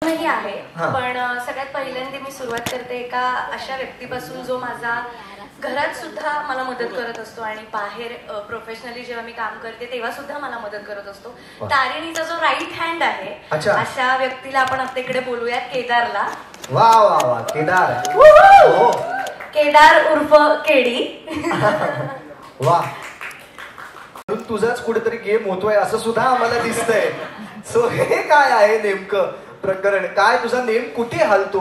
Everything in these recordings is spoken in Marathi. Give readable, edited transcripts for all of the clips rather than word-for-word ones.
नाही आहे, पण सगळ्यात पहिल्यांदा मी सुरुवात करते एका अशा व्यक्तीपासून जो माझा घरात सुद्धा मला मदत करत असतो आणि बाहेर प्रोफेशनली जेव्हा मी काम करते तेव्हा सुद्धा मला मदत करत असतो. तारिणीचा जो राईट हँड आहे अशा व्यक्तीला आपण आता इकडे बोलूयात, केदारला. वा वा वा, केदार. केदार उर्फ केडी. वा, तुझाच कुठेतरी गेम होतोय असं सुद्धा आम्हाला दिसतंय. सो हे काय आहे नेमकं प्रकरण? काय तुझा नेम कुठे हलतो?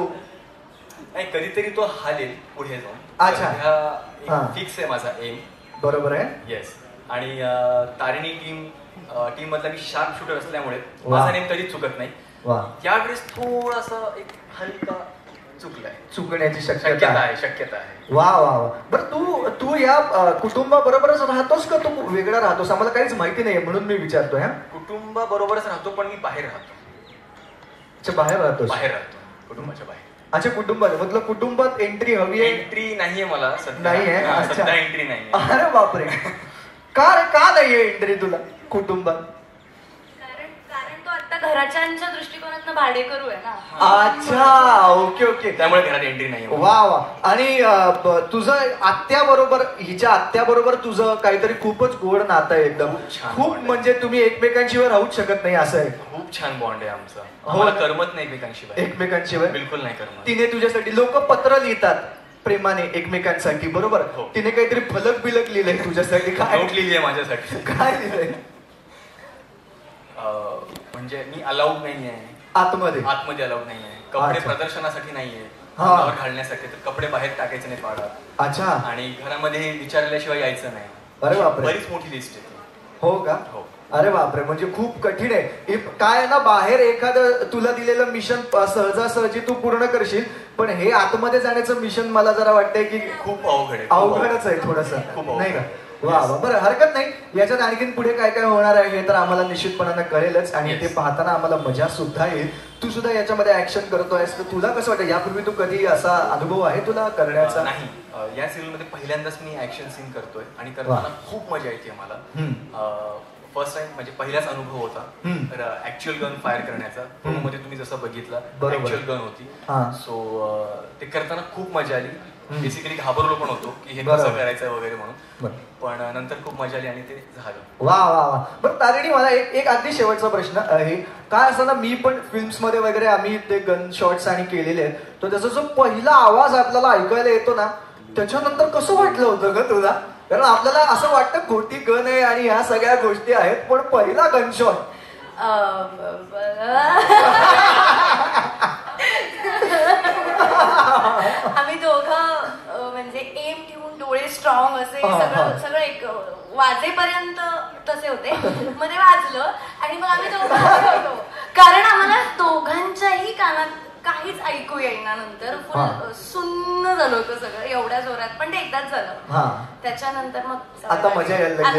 नाही, कधीतरी तो हालेल पुढे जाऊन. अच्छा, फिक्स आहे माझा एम. बरोबर आहे. येस. आणि तारिणी टीम मधला मी शार्प शूटर असल्यामुळे माझा नेम कधीच चुकत नाही. यावेळेस थोडासा एक हलका चुकलाय, चुकण्याची शक्यता आहे. वा वा वा. बरं, तू या कुटुंबाबरोबरच राहतोस का तू वेगळा राहतोस? आम्हाला काहीच माहिती नाही म्हणून मी विचारतोय. कुटुंबाबरोबरच राहतो, पण मी बाहेर राहतो. अच्छा, बाहेर राहतो. कुटुंबाच्या बाहेर. अच्छा, कुटुंबात मतलब कुटुंबात एंट्री हवी आहे? एंट्री नाहीये मला सध्या. नाहीये? सध्या एंट्री नाही. अरे बापरे, का नाहीये एंट्री तुला कुटुंबात? कारण तो आता घराच्यांच्या दृष्टिकोनातून भाडेकरू आहे ना. अच्छा, ओके ओके, त्यामुळे घरात एंट्री नाही. वा वा. आणि तुझं हिच्या आत्याबरोबर तुझं काहीतरी खूपच गोड नातं आहे एकदम. खूप म्हणजे तुम्ही एकमेकांशिवाय राहूच शकत नाही असं आहे. खूप छान बॉन्ड आहे आमचा. आम्हाला करमत नाही एकमेकांशिवाय. बिलकुल नाही करमत. तिने तुझ्यासाठी लोक पत्र लिहितात प्रेमाने एकमेकांसाठी, बरोबर? तिने काहीतरी फलक बिलक लिहिलंय तुझ्यासाठी. काय नोट लिहिली आहे माझ्यासाठी? काय लिहिलंय? म्हणजे मी अलाउड नाहीये आतमध्ये अलाउड नाहीये. कपडे प्रदर्शनासाठी नाहीये, घालण्यासाठी. तर कपडे बाहेर टाकायचे नाही पाडात. अच्छा. आणि घरामध्ये विचारल्याशिवाय यायचं नाही. अरे बापरे, बरीच मोठी लिस्ट आहे. हो का? हो. अरे बापरे, म्हणजे खूप कठीण आहे. काय आहे ना, बाहेर एखादं तुला दिलेलं मिशन सहजासहजी तू पूर्ण करशील, पण हे आतमध्ये जाण्याचं मिशन मला जरा वाटतंय की खूप अवघडच आहे थोडंसं, नाही का? वा वा. बरं, हरकत नाही. याच्यात आणखीन पुढे काय काय होणार आहे हे तर आम्हाला निश्चितपणानं कळेलच आणि ते पाहताना आम्हाला मजा सुद्धा येईल. तू सुद्धा याच्यामध्ये ऍक्शन करतोयस, तर तुला कसं वाटतं? यापूर्वी तू कधी असा अनुभव आहे तुला करण्याचा? नाही, या सिरियल मध्ये पहिल्यांदाच मी ऍक्शन सीन करतोय आणि करताना खूप मजा येते मला. फर्स्ट टाइम म्हणजे पहिलाच अनुभव होता ऍक्च्युअल गन फायर करण्याचा. मध्ये तुम्ही जसं बघितलं ऍक्च्युअल गन होती. सो ते करताना खूप मजा आली. बेसिकली घाबरलो पण होतो की हे कसं करायचं वगैरे म्हणून, पण नंतर खूप मजा आली आणि ते झालं. वा वा वा. बरं तारिणी, मला एक अगदी शेवटचा प्रश्न आहे. काय असं ना, मी पण फिल्म्स मध्ये वगैरे आम्ही ते गन शॉट्स आणि केलेले आहेत, तर त्याचा जो पहिला आवाज आपल्याला ऐकायला येतो ना, त्याच्यानंतर कसं वाटलं होतं ग तुला? कारण आपल्याला असं वाटतं खोटी गन आहे आणि ह्या सगळ्या गोष्टी आहेत, पण पहिला गन शॉट आम्ही दोघं म्हणजे एम ठेवून डोळे स्ट्रॉंग असे सगळं एक वाजेपर्यंत तसे होते. मध्ये वाजलं आणि मग आम्ही दोघं होतो, कारण आम्हाला दोघांच्याही कानात काहीच ऐकू येईना. नंतर फुल सुन्न झालं होतं सगळं एवढ्या जोरात, पण ते एकदाच झालं. त्याच्यानंतर मग आता मजा यायला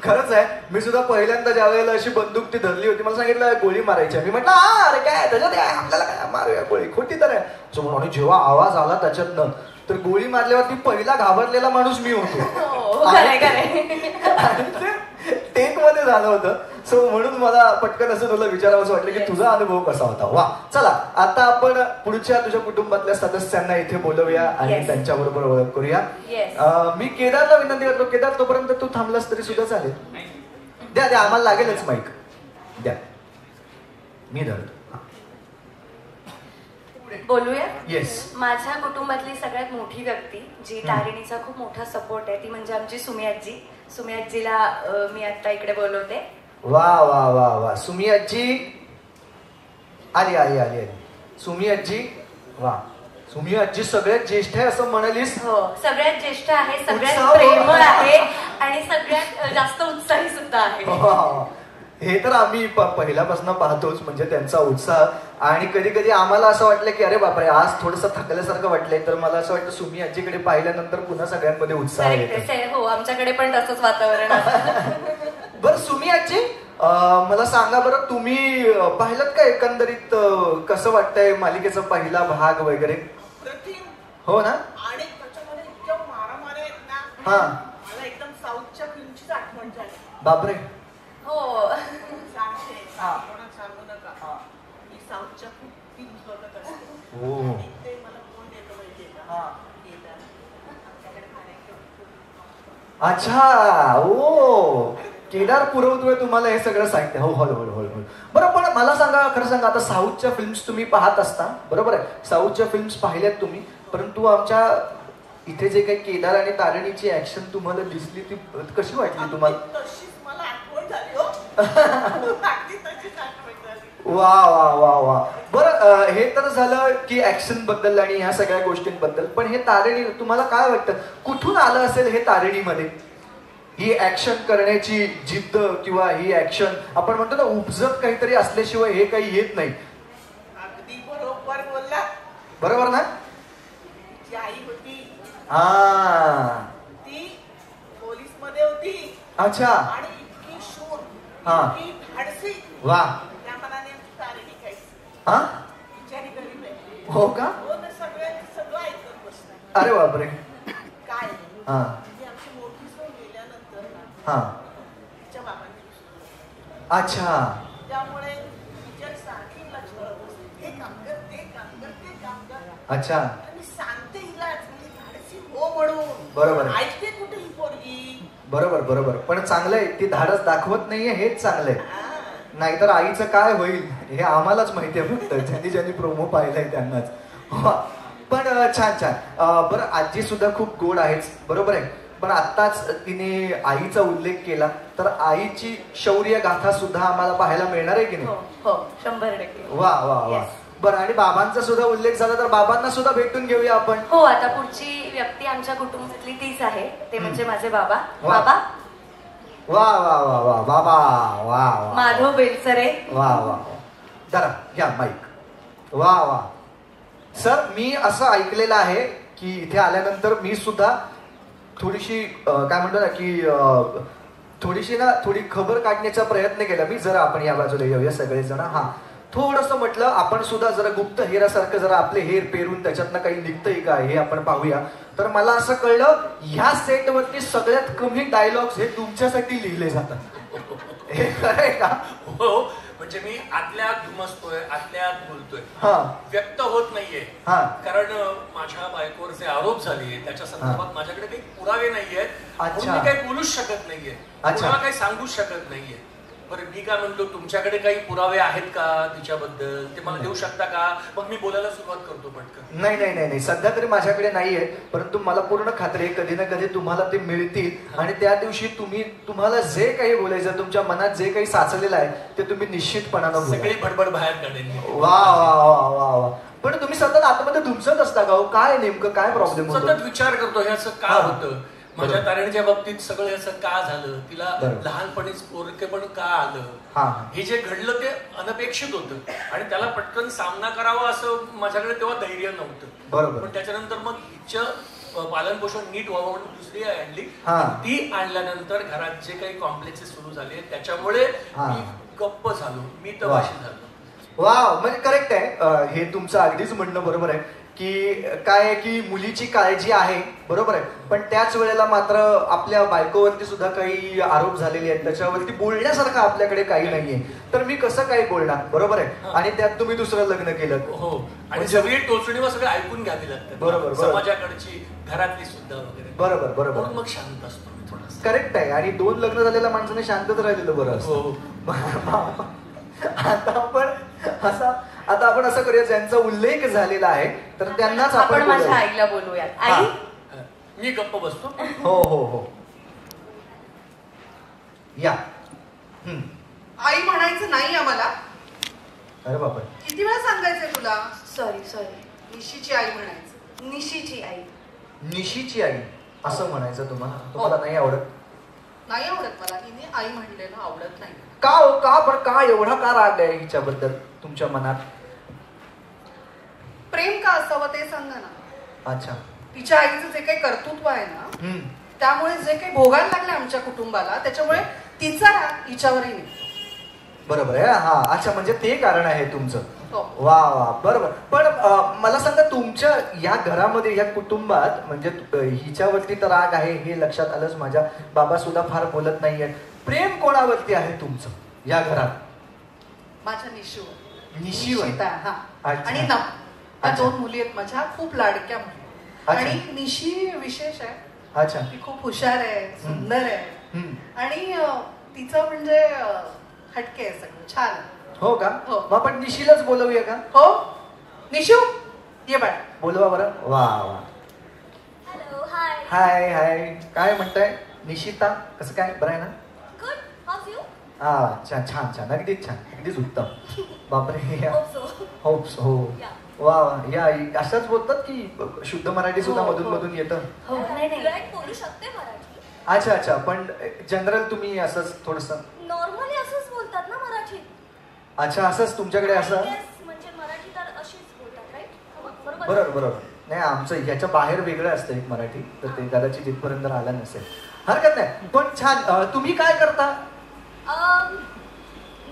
खरंच आहे. मी सुद्धा पहिल्यांदा ज्या वेळेला अशी बंदूक ती धरली होती, मला सांगितलं गोळी मारायची. मी म्हटलं अरे काय त्याच्यात आपल्याला काय मारूया गोळी, खोटी तर आहे. आणि जेव्हा आवाज आला त्याच्यातनं, तर गोळी मारल्यावरती पहिला घाबरलेला माणूस मी होतो. टेक मध्ये झालं होतं. सो म्हणून मला पटकन असं तुला विचारावं वाटलं की तुझा अनुभव कसा होता. वा, चला आता आपण पुढच्या तुझ्या कुटुंबातल्या सदस्यांना इथे बोलवूया आणि त्यांच्याबरोबर ओळख करूया. मी केदारला विनंती करतो, केदार तोपर्यंत तू थांबलास तरी सुद्धा चालेल. द्या द्या, आम्हाला लागेलच माईक द्या. मी धरतो. बोलूया. येस. माझ्या कुटुंबातली सगळ्यात मोठी व्यक्ती जी तारिणीचा खूप मोठा सपोर्ट आहे ती म्हणजे आमची सुमी आजी. सुमी आजीला मी आता इकडे बोलवते. वा वा वा वा. सुमी आजी आली आली आली आली. सुमी आजी, वा. सुमी आजी सगळ्यात ज्येष्ठ आहे असं म्हणालीस? हो, सगळ्यात ज्येष्ठ आहे, सगळ्यात प्रेमळ आहे आणि सगळ्यात जास्त उत्साही सुद्धा आहे. हे तर आम्ही पहिल्यापासून पाहतोच, म्हणजे त्यांचा उत्साह. आणि कधी कधी आम्हाला असं वाटलं की अरे बापरे आज थोडंसं थकल्यासारखं वाटलंय, तर मला असं वाटतं सुमी आजीकडे पाहिल्यानंतर पुन्हा सगळ्यांमध्ये उत्साह येतो. हो, आमच्याकडे पण तसंच वातावरण आहे. बरं सुमी आजी, मला सांगा बरं, तुम्ही पाहिलं का एकंदरीत कसं वाटतंय मालिकेचा पहिला भाग वगैरे? हो ना. आणि त्याच्यामध्ये इतक्या मारामाऱ्या आहेत ना, मला एकदम साऊथच्या फिल्मचीच आठवण झाली. बापरे. हो, सांगते नका. मी साऊथच्या खूप फिल्म्स बघत असते. हो. आणि ते मला कोण देतो माहितीये का? केदार. आमच्याकडे खाण्याचं अच्छा. ओ, केदार पुरवतोय तुम्हाला हे सगळं साहित्य. हो, हळू. बरं, पण मला सांगा, खरं सांगा, आता साऊथच्या फिल्म्स तुम्ही पाहत असता, बरोबर आहे, साऊथच्या फिल्म्स पाहिल्यात तुम्ही, परंतु आमच्या इथे जे काही केदार आणि तारिणीची ऍक्शन तुम्हाला दिसली ती कशी वाटली तुम्हाला? तशीच मला आठवण झाली हो. अगदी तशीच आठवण झाली. वा. बरं, हे तर झालं की ऍक्शन बद्दल आणि ह्या सगळ्या गोष्टींबद्दल, पण हे तारिणी तुम्हाला काय वाटतं कुठून आलं असेल हे तारिणीमध्ये? ही ऍक्शन करण्याची जिद्द किंवा ही ऍक्शन आपण म्हणतो ना उपजत काहीतरी असल्याशिवाय हे काही येत नाही. अगदी बरोबर बोलला. बरोबर ना? तिची आई होती. ती पोलीस मध्ये होती. अच्छा. आणि इतकी शूर, इतकी धाडसी. वा. त्या मनाने आमची तारिणी खायची. बिचारी गरीब आहे. हो का? हो ना, सगळं ऐकत बसणार. अरे बापरे. काय म्हणजे आमची मोठी सून गेल्यानंतर तिच्या बाबांनी. अच्छा. त्यामुळे टीचर सारखी हिला छळत असते. हे काम कर, ते काम कर, ते काम कर. अच्छा. आणि सांगते हिला म्हणजे धाडसी हो म्हणून. बरोबर. ऐकते कुठे ही पोरगी. बरोबर. पण चांगलंय, ती धाडस दाखवत नाहीये हेच चांगलंय. नाहीतर आईचं काय होईल हे आम्हालाच माहितीये, फक्त ज्यांनी प्रोमो पाहिलाय त्यांनाच. पण छान. बरं, आजी सुद्धा खूप गोड आहेच, बरोबर आहे, पण आत्ताच तिने आईचा उल्लेख केला, तर आईची शौर्य गाथा सुद्धा आम्हाला पाहायला मिळणार आहे की नाही? हो, 100%. वा. बरं, आणि बाबांचा सुद्धा उल्लेख झाला तर बाबांना सुद्धा भेटून घेऊया आपण. हो, आता पुढची व्यक्ती आमच्या कुटुंबातली तीच आहे, ते म्हणजे माझे बाबा. बाबा वा. माधव बेलसरे. वा. जरा घ्या माईक. वा. सर, मी असं ऐकलेलं आहे की इथे आल्यानंतर मी सुद्धा थोडीशी काय म्हणतो ना की थोडी खबर काढण्याचा प्रयत्न केला मी. जरा आपण या बाजूला येऊया सगळेजण. थोडंसं म्हटलं आपण सुद्धा जरा गुप्त हेरासारखं जरा आपले हेर पेरून त्याच्यातनं काही निघतंय का हे आपण पाहूया. तर मला असं कळलं ह्या सेटवरती सगळ्यात कमी डायलॉग्स हे तुमच्यासाठी लिहिले जातात. हे खरंय का? हो, म्हणजे मी आतल्यात घुमसतोय, आतल्यात बोलतोय, व्यक्त होत नाहीये. कारण माझ्या बायकोवर जे आरोप झाले त्याच्या संदर्भात माझ्याकडे काही पुरावे नाहीयेत, म्हणून मी काही बोलूच शकत नाहीये, मला काही सांगूच शकत नाहीये. बरं, मी काय म्हणतो, तुमच्याकडे काही पुरावे आहेत का तिच्याबद्दल, ते मला देऊ शकता का? मग मी बोलायला सुरुवात करतो पटकन. नाही, सध्या तरी माझ्याकडे नाहीये, परंतु मला पूर्ण खात्री आहे कधी ना कधी तुम्हाला ते मिळतील आणि त्या दिवशी तुम्हाला जे काही बोलायचं, तुमच्या मनात जे काही साचलेलं आहे ते तुम्ही निश्चितपणानं सगळी बडबड बाहेर काढेल. वा. पण तुम्ही सतत आतमध्ये धुमसत असता का? काय नेमकं काय प्रॉब्लेम होतो? सतत विचार करतो हे असं का होतं, माझ्या तारिणीच्या बाबतीत सगळं असं का झालं, तिला लहानपणीच पोरकेपण का आलं, हे जे घडलं ते अनपेक्षित होतं आणि त्याला पटकन सामना करावा असं माझ्याकडे तेव्हा धैर्य नव्हतं. बरोबर. पण त्याच्यानंतर मग हिचं पालन पोषण नीट व्हावं म्हणून दुसरी आणली. ती आणल्यानंतर घरात जे काही कॉम्प्लेक्सेस सुरू झाले त्याच्यामुळे मी गप्प झालो, मी तमाशी झालो. वा, म्हणजे करेक्ट आहे हे तुमचं अगदीच म्हणणं बरोबर आहे की काय आहे की मुलीची काळजी आहे, बरोबर आहे, पण त्याच वेळेला मात्र आपल्या बायकोवरती सुद्धा काही आरोप झालेले आहेत, त्याच्यावरती बोलण्यासारखं आपल्याकडे काही नाहीये, तर मी कसं काही बोलणार, बरोबर आहे. आणि त्यात तुम्ही दुसरं लग्न केलं. हो, आणि सगळी टोचणी सगळं ऐकून घ्यावी लागतात. बरोबर. समाजाकडची, घरातली सुद्धा वगैरे. बरोबर. मग शांत असतो मी थोडं. करेक्ट आहे. आणि 2 लग्न झालेल्या माणसाने शांतच राहिलेलं बरं असतं. आता आपण असं करूया, ज्यांचा उल्लेख झालेला आहे तर त्यांनाच आपण माझ्या आईला बोलूयात. आई, मी गप्प बसतो. हो. या. आई म्हणायचं नाही आम्हाला. अरे बापरे, किती वेळा सांगायचंय तुला? सॉरी. निशीची आई म्हणायचं. निशीची आई. निशीची आई असं म्हणायचं तुम्हाला नाही आवडत? नाही आवडत मला. हिने आई म्हणलेलं आवडत नाही. का पण का एवढा का राग आहे हिच्याबद्दल तुमच्या मनात? प्रेम का असावं ते सांगा ना. अच्छा. तिच्या आईचं जे काही कर्तृत्व आहे ना, त्यामुळे जे काही भोगायला लागले आमच्या कुटुंबाला, त्याच्यामुळे तिचा राग हिच्यावरही नाही. बरोबर आहे. अच्छा, म्हणजे ते कारण आहे तुमचं. वा. बरोबर. पण मला सांगा, तुमच्या या घरामध्ये, या कुटुंबात, म्हणजे हिच्यावरती तर राग आहे हे लक्षात आलंच, माझ्या बाबा सुद्धा फार बोलत नाहीये, प्रेम कोणावरती आहे तुमचं या घरात? माझ्या निशीवर. निशीवर? निशिता, हा. अच्छा. आणि नम त्या अच्छा. 2 मुली आहेत माझ्या, खूप लाडक्या मुली. अच्छा. आणि निशी विशेष आहे. अच्छा. ती खूप हुशार आहे, सुंदर आहे. आणि तिचं म्हणजे हटके आहे सगळं, छान आहे. हो का? हो. मग आपण निशीलाच बोलवूया का? हो निशू ये बाळा. बोलवा बरं. वा वा. हॅलो, हाय. हाय हाय. काय म्हणताय निशिता? कसं काय, बरं आहे ना? Good, how you? हा छान छान छान, अगदीच छान, अगदीच उत्तम. बापरे. Hope so. होप्स. हो. Yeah. वा वा. या अशाच बोलतात की शुद्ध मराठी सुद्धा हो, मधून हो. मधून येतं? हो, नाही फ्लुएंट बोलू शकते मराठी. अच्छा अच्छा. पण जनरल तुम्ही असंच थोडस. नॉर्मली असंच बोलतात ना मराठीत. अच्छा, असंच तुमच्याकडे असं? Yes, म्हणजे मराठी तर अशीच बोलतात, राईट? बरोबर. बरोबर बरोबर. नाही, आमचं ह्याच्या बाहेर वेगळं असतं एक मराठी, तर ते कदाचित इथपर्यंत आलं नसेल. हरकत नाही. पण छान. तुम्ही काय करता?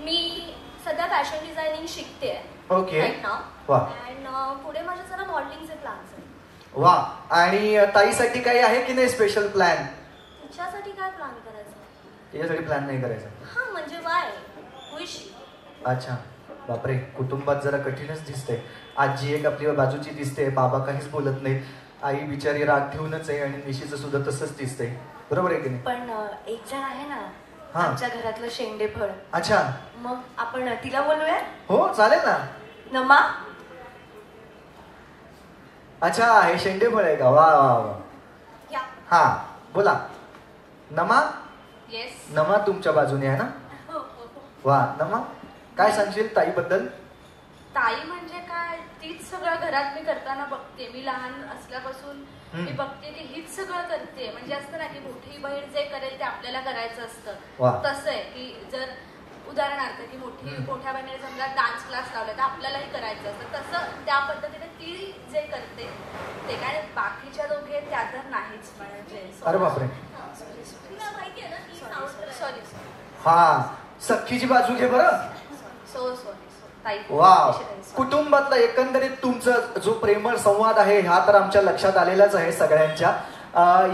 मी सध्या फॅशन डिझायनिंग शिकते. ओके. वा. अँड पुढे माझे जरा मॉडेलिंगचे प्लॅन्स आहेत. वा. आणि ताईसाठी काही आहे की नाही स्पेशल प्लॅन? तिच्यासाठी काय प्लॅन करायचा? तिच्यासाठी प्लॅन नाही करायचा? हा, म्हणजे वाय विश. अच्छा. बापरे, कुटुंबात जरा कठीणच दिसतंय. आजी एक आपली बाजूची दिसते, बाबा काहीच बोलत नाही, आई बिचारी राग ठेवूनच आहे, आणि निशीचं सुद्धा तसंच दिसतंय. बरोबर आहे की नाही? पण एक जण आहे ना हा. आमच्या घरातलं शेंडेफळ. अच्छा. मग आपण तिला बोलूया? हो चालेल ना. नमा. अच्छा, हे शेंडेफळ आहे का? वा वा वा. या. हा बोला. नमा. येस. नमा तुमच्या बाजूने आहे ना? वा. नमा, काय सांगशील ताईबद्दल? ताई म्हणजे काय, तीच सगळं घरात मी करताना बघते. मी लहान असल्यापासून मी बघते की हीच सगळं करते. म्हणजे असतं ना की मोठी बहीण जे करेल ते आपल्याला करायचं असतं. तसं आहे की जर उदाहरणार्थ की मोठ्या बहिणीने समजा डान्स क्लास लावला तर आपल्यालाही करायचं असतं. तसं त्या पद्धतीने ती जे करते ते काय, बाकीच्या दोघे त्या तर नाहीच. म्हणजे अरे बापरे. माहिती आहे ना ती सॉरी. हा, सख्खीची बाजू घे बरं. सॉरी ताई. वा. कुटुंबातला एकंदरीत तुमचा जो प्रेमळ संवाद आहे हा तर आमच्या लक्षात आलेलाच आहे सगळ्यांच्या.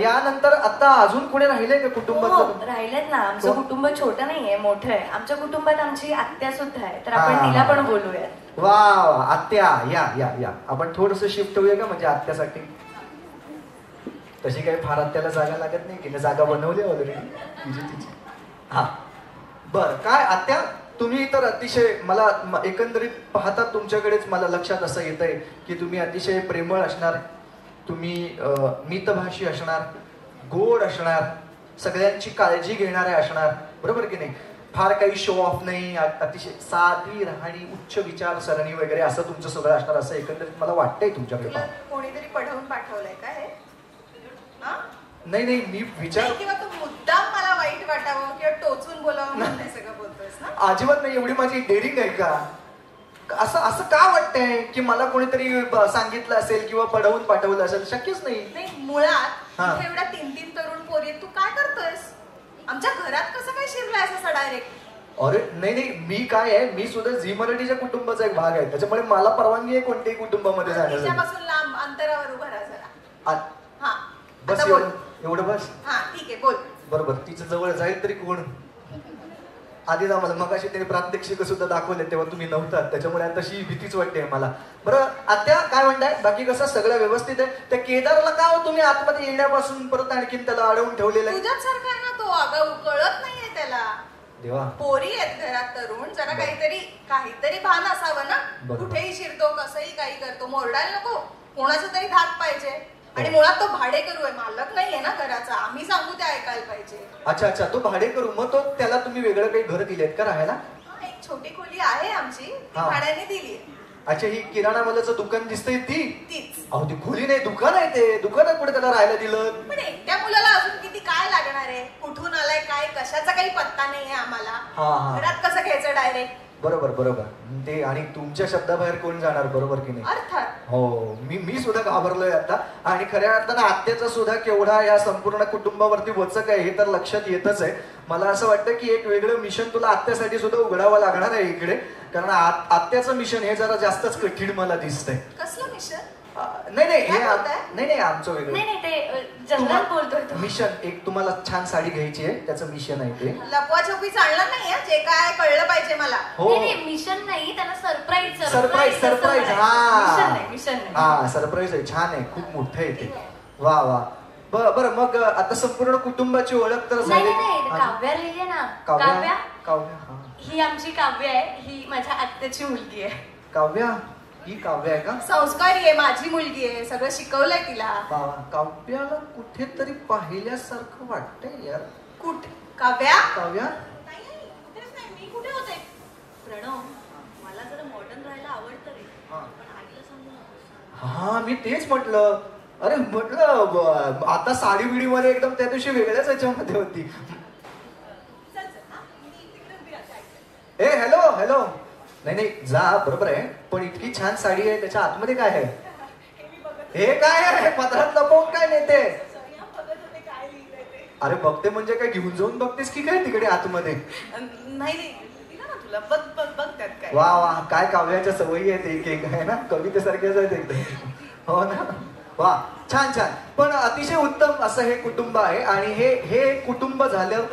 यानंतर आता अजून कोणी राहिले का कुटुंबात? राहिलेत ना. आमचं कुटुंब छोटं नाहीये, मोठं आहे. आमच्या कुटुंबात आमची आत्या सुद्धा आहे, तर आपण तिला पण बोलूया. वा वा. आत्या या या या. आपण थोडस शिफ्ट होऊया का, म्हणजे आत्यासाठी तशी काही फार आत्याला जागा लागत नाही की जागा बनवली ऑलरेडी तिची. हा बर. काय आत्या, तुम्ही तर अतिशय, मला एकंदरीत पाहता तुमच्याकडेच मला लक्षात असं येत आहे की तुम्ही अतिशय प्रेमळ असणार, तुम्ही मितभाषी असणार, गोड असणार, सगळ्यांची काळजी घेणारे असणार. बरोबर की नाही? फार काही शो ऑफ नाही, अतिशय साधी राहणी, उच्च विचारसरणी वगैरे असं तुमचं सगळं असणार, असं एकंदरीत मला वाटतंय तुमच्याकडे. कोणीतरी पढवून पाठवलंय का हे? नाही नाही, मी विचार, किंवा तू मुद्दाम मला वाईट वाटावं किंवा टोचून बोलावं म्हणून हे सगळं बोलतोयस ना? अजिबात नाही. एवढी माझी डेअरिंग आहे का? असं का वाटतंय की मला कोणीतरी सांगितलं असेल किंवा पढवून पाठवलं असेल? शक्यच नाही. मुळात एवढ्या 3 तरुण पोरी तू काय करतोयस? आमच्या घरात कसं काय शिरलायस असं डायरेक्ट? अरे नाही नाही, मी काय आहे, मी सुद्धा झी मराठीच्या कुटुंबाचा एक भाग आहे, त्याच्यामुळे मला परवानगी आहे कोणत्याही कुटुंबामध्ये जाण्यासाठी. तिच्यापासून लांब अंतरावर उभा राहा जरा. हा बस आता बोल. एवढं बस. हा ठीक आहे, बोल. बरोबर. तिच्या जवळ जाईल तरी कोण? आधी आम्हाला मग अशी त्यांनी प्रात्यक्षिक सुद्धा दाखवले तेव्हा तुम्ही नव्हतात, त्याच्यामुळे तशी भीतीच वाटते मला. बरं आत्या, काय म्हणताय? बाकी कसं सगळं व्यवस्थित आहे? त्या केदारला का हो तुम्ही आतमध्ये येण्यापासून परत आणखीन त्याला अडवून ठेवलेलं आहे? तुझ्यासारखा आहे ना तो, अगं कळत नाहीये त्याला. देवा. पोरी आहेत घरात तरुण, जरा काहीतरी भान असावं ना. कुठेही शिरतो, कसंही काही करतो, मोरडायला नको. कोणाचा तरी धाक पाहिजे. आणि मुळात तो भाडेकरू आहे, मालक नाहीये ना घराचा. आम्ही सांगू ते ऐकायला पाहिजे. अच्छा अच्छा, तो भाडेकरू. मग तो त्याला तुम्ही वेगळं काही घर दिलेत का राहायला? एक छोटी खोली आहे आमची, ती भाड्याने दिली. अच्छा, ही किराणा मालाचं दुकान दिसतंय तीच. अहो ती खोली नाही, दुकान आहे ते. दुकानात कुठे त्याला राहायला दिलं? पण एकट्या मुलाला अजून किती काय लागणार आहे? कुठून आलाय, काय, कशाचा काही पत्ता नाहीये आम्हाला. घरात कसं घ्यायचं डायरेक्ट? बरोबर बरोबर. ते आणि तुमच्या शब्दाबाहेर कोण जाणार, बरोबर की नाही? अर्थात. हो, मी सुद्धा घाबरलोय आता. आणि खऱ्या अर्थानं आत्याचा सुद्धा केवढा या संपूर्ण कुटुंबावरती वचक आहे हे तर लक्षात येतच आहे. मला असं वाटतं की एक वेगळं मिशन तुला आत्यासाठी सुद्धा उघडावं लागणार आहे इकडे, कारण आत्याचं मिशन हे जरा जास्तच कठीण मला दिसतंय. कसलं मिशन? नाही नाही हे नाही आमचं वेगळं. नाही ते जंगलात बोलतोय तो. मिशन एक तुम्हाला छान साडी घ्यायची आहे, त्याचं मिशन आहे ते. लपवाछपी चालणार नाही जे काय कळलं पाहिजे मला. हो मिशन नाही, त्याला सरप्राईज हा मिशन हा सरप्राईज आहे. छान आहे, खूप मोठं आहे ते. वा वा. बरं मग आता संपूर्ण कुटुंबाची ओळख तर झाली. काव्या राहिली ना. काव्या ही आमची काव्य आहे, ही माझ्या आत्याची मुलगी आहे. काव्या ही काव्य आहे का? संस्कारी आहे, माझी मुलगी आहे, सगळं शिकवलंय तिला. काव्याला कुठेतरी पाहिल्यासारखं वाटतंय यार. कुठे? काव्या मी कुठे होते? प्रणव, मला जरा मॉडर्न राहायला आवडतं रे, पण आईला सांगू नको. हा मी तेच म्हटलं. अरे म्हटलं आता साडी बिडी मध्ये एकदम त्या दिवशी वेगळ्याच याच्यामध्ये होती. ए हॅलो हॅलो. नाही जा बरोबर आहे, पण इतकी छान साडी आहे, त्याच्या आतमध्ये काय आहे? हे काय आहे पदरात लपवून काय नेते? अरे बघते म्हणजे काय घेऊन जाऊन बघतेस की काय तिकडे आतमध्ये? नाही तुला बघ त्यात काय. वा वा काय काव्याच्या सवयी आहेत एक एक आहे ना, कवितेसारख्याच आहेत एकदम. हो ना. वा छान छान. पण अतिशय उत्तम असं हे कुटुंब आहे आणि हे कुटुंब झालं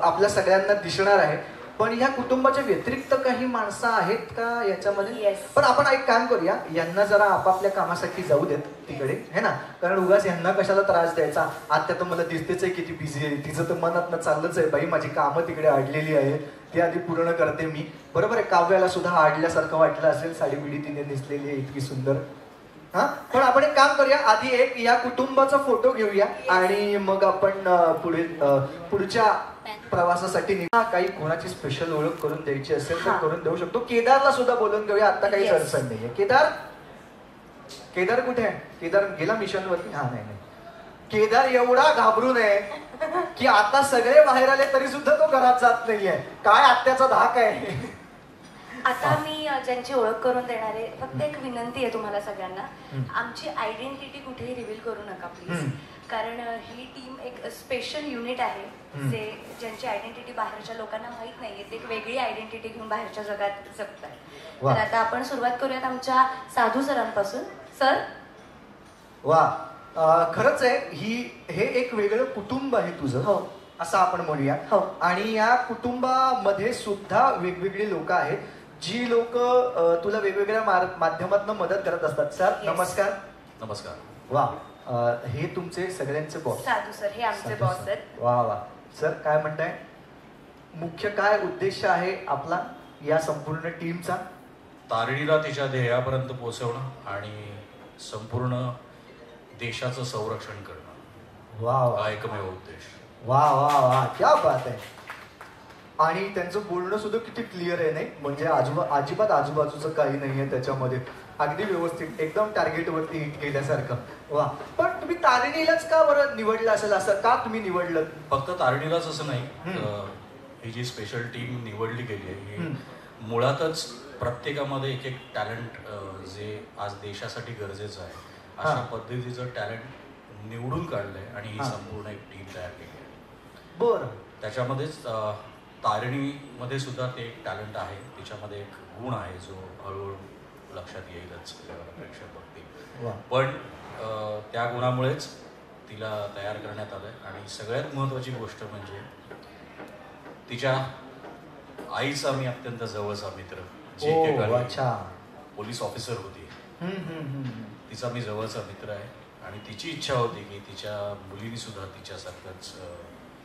आपल्या सगळ्यांना दिसणार आहे. पण ह्या कुटुंबाच्या व्यतिरिक्त काही माणसं आहेत का याच्यामध्ये? पण आपण एक काम करूया, यांना जरा आपापल्या कामासाठी जाऊ देत तिकडे है ना, कारण उगाच यांना कशाला त्रास द्यायचा. आता तर मला दिसतेच आहे किती बिझी आहे, तिचं तर मनात चाललंच आहे बाई माझी कामं तिकडे अडलेली आहे, ती आधी पूर्ण करते मी. बरोबर आहे. काव्याला सुद्धा अडल्यासारखं वाटलं असेल, साडी बिडी तिने नेसलेली आहे इतकी सुंदर. हा पण आपण एक काम करूया, आधी एक या कुटुंबाचा फोटो घेऊया आणि मग आपण पुढच्या प्रवासासाठी काही कोणाची स्पेशल ओळख करून द्यायची असेल तर करून देऊ शकतो. केदारला सुद्धा बोलून घेऊया, आता काही अडचण नाहीये. केदार कुठे आहे? केदार गेला मिशन वरती. हा नाही केदार एवढा घाबरून आहे की आता सगळे बाहेर आले तरी सुद्धा तो घरात जात नाहीये. काय आत्याचा धाक आहे. आता मी ज्यांची ओळख करून देणार आहे, फक्त एक विनंती आहे तुम्हाला सगळ्यांना, आमची आयडेंटिटी कुठेही रिव्हील करू नका प्लीज. कारण ही टीम एक स्पेशल युनिट आहे, ज्यांची आयडेंटिटी बाहेरच्या लोकांना माहित नाहीये, ते एक वेगळी आयडेंटिटी घेऊन बाहेरच्या जगात जगतात. तर आता आपण सुरुवात करूयात आमच्या साधू सरांपासून. सर. वा खरंच आहे, हे एक वेगळं कुटुंब आहे तुझं. हो असं आपण म्हणूया. हो. आणि या कुटुंबामध्ये सुद्धा वेगवेगळी लोक आहेत, जी लोक तुला वेगवेगळ्या माध्यमातून मदत करत असतात. सर नमस्कार. नमस्कार. वा हे तुमचे सगळ्यांचे बॉस. साधू सर हे आमचे बॉस आहेत. वा वा. सर काय म्हणताय, मुख्य काय उद्देश आहे आपला या संपूर्ण टीमचा? तारिणीला तिच्या ध्येयापर्यंत पोहोचवणं आणि संपूर्ण देशाचं संरक्षण करणं. वा हा एकमेव उद्देश. वा वा वा क्या बात आहे. आणि त्यांचं बोलणं सुद्धा किती क्लिअर आहे नाही, म्हणजे अजिबात आजूबाजूचं काही नाहीये त्याच्यामध्ये, अगदी व्यवस्थित एकदम टार्गेट वरती हिट केल्यासारखं. वा. पण तुम्ही तारिणीलाच का बरं निवडलं असेल, असं का तुम्ही निवडलं? फक्त तारिणीलाच असं नाही, ही जी स्पेशल टीम निवडली गेली आहे ही मुळातच प्रत्येकामध्ये एक एक टॅलेंट जे आज देशासाठी गरजेचं आहे अशा पद्धतीचं टॅलेंट निवडून काढलंय आणि ही संपूर्ण एक टीम तयार केली आहे. बरं. त्याच्यामध्येच तारिणीमध्ये सुद्धा ते एक टॅलेंट आहे, तिच्यामध्ये एक गुण आहे जो हळूहळू लक्षात येईलच, प्रेक्षक बघतील. पण त्या गुणामुळेच तिला तयार करण्यात आलंय. आणि सगळ्यात महत्वाची गोष्ट म्हणजे तिच्या आईचा मी अत्यंत जवळचा मित्र, जे पोलीस ऑफिसर होती, तिचा मी जवळचा मित्र आहे आणि तिची इच्छा होती की तिच्या मुलीने सुद्धा तिच्यासारखंच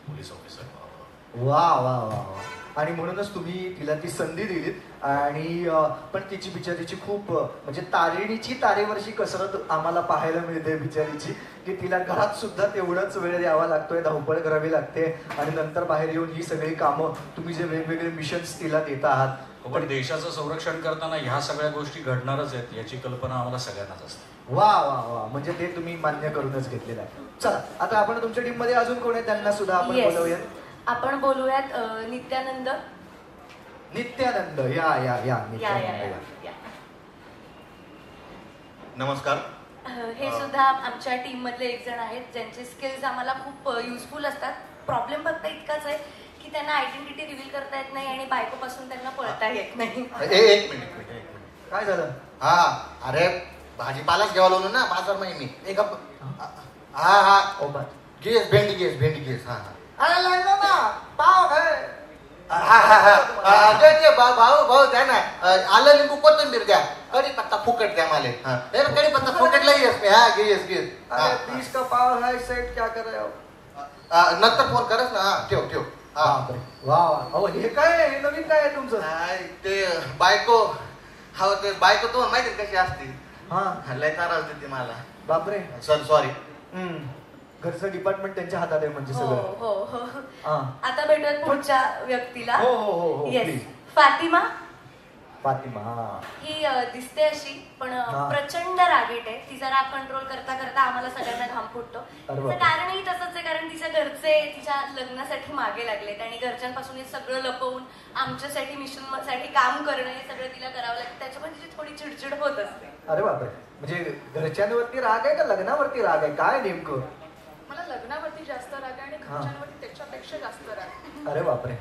पोलीस ऑफिसर व्हावं. वा वा वा वा. आणि म्हणूनच तुम्ही तिला ती संधी दिलीत. आणि पण तिची बिचारीची खूप म्हणजे तारिणीची तारेवरची कसरत आम्हाला पाहायला मिळते बिचारीची, की तिला घरात सुद्धा तेवढाच वेळ द्यावा लागतोय, धावपळ करावी लागते आणि नंतर बाहेर येऊन ही सगळी कामं, तुम्ही जे वेगवेगळे मिशन्स तिला देत आहात. पण देशाचं संरक्षण करताना ह्या सगळ्या गोष्टी घडणारच आहेत याची कल्पना आम्हाला सगळ्यांनाच असते. वा वा वा. म्हणजे ते तुम्ही मान्य करूनच घेतलेलं आहे. चला आता आपण तुमच्या टीम मध्ये अजून कोण आहे त्यांना सुद्धा आपण बोलवूयात. आपण बोलूयात नित्यानंद. नित्यानंद या या या या. नमस्कार. हे सुद्धा आमच्या टीम मधले एक जण आहेत ज्यांचे स्किल्स आम्हाला खूप युजफुल असतात. प्रॉब्लेम फक्त इतकाच आहे की त्यांना आयडेंटिटी रिव्हील करता येत नाही आणि बायकोपासून त्यांना पळता येत नाही. एक मिनिट काय झालं? हा अरे भाजीपालाच घ्यावा लागलो ना बाजार मी एक हा भेंडी घेस हा अरे लागलो ना पाव काय भाऊ द्या ना आलं लिंबू कोथिंबीर द्या कढीपत्ता फुकट द्या मला कढीपत्ता फुकटला येस मी हा घेस अरे 20 का पाव है सेट क्या कर रहे हो नंतर फोन करस ना ठेव वा हे काय हे नवीन काय आहे तुमचं ते बायको ते बायको तुम्हाला माहिती कशी असते हा लय त्रास देते मला बापरे सॉरी घरचं डिपार्टमेंट त्यांच्या हातात आहे म्हणजे सगळं हो आता भेटूयात पुढच्या व्यक्तीला हो येस फातिमा ही दिसते अशी पण प्रचंड रागीट आहे. तिचा राग कंट्रोल करता करता आम्हाला सगळ्यांना घाम फुटतो. त्याचं कारणही तसंच आहे कारण तिच्या घरचे तिच्या लग्नासाठी मागे लागलेत आणि घरच्यांपासून हे सगळं लपवून आमच्यासाठी मिशन साठी काम करणं हे सगळं तिला करावं लागतं. त्याच्यामुळे तिची थोडी चिडचिड होत असते. अरे बापरे म्हणजे घरच्यांवरती राग आहे का लग्नावरती राग आहे काय नेमकं? मला लग्नावरती जास्त राग आहे आणि घरच्यांवरती त्याच्यापेक्षा जास्त राग. अरे बापरे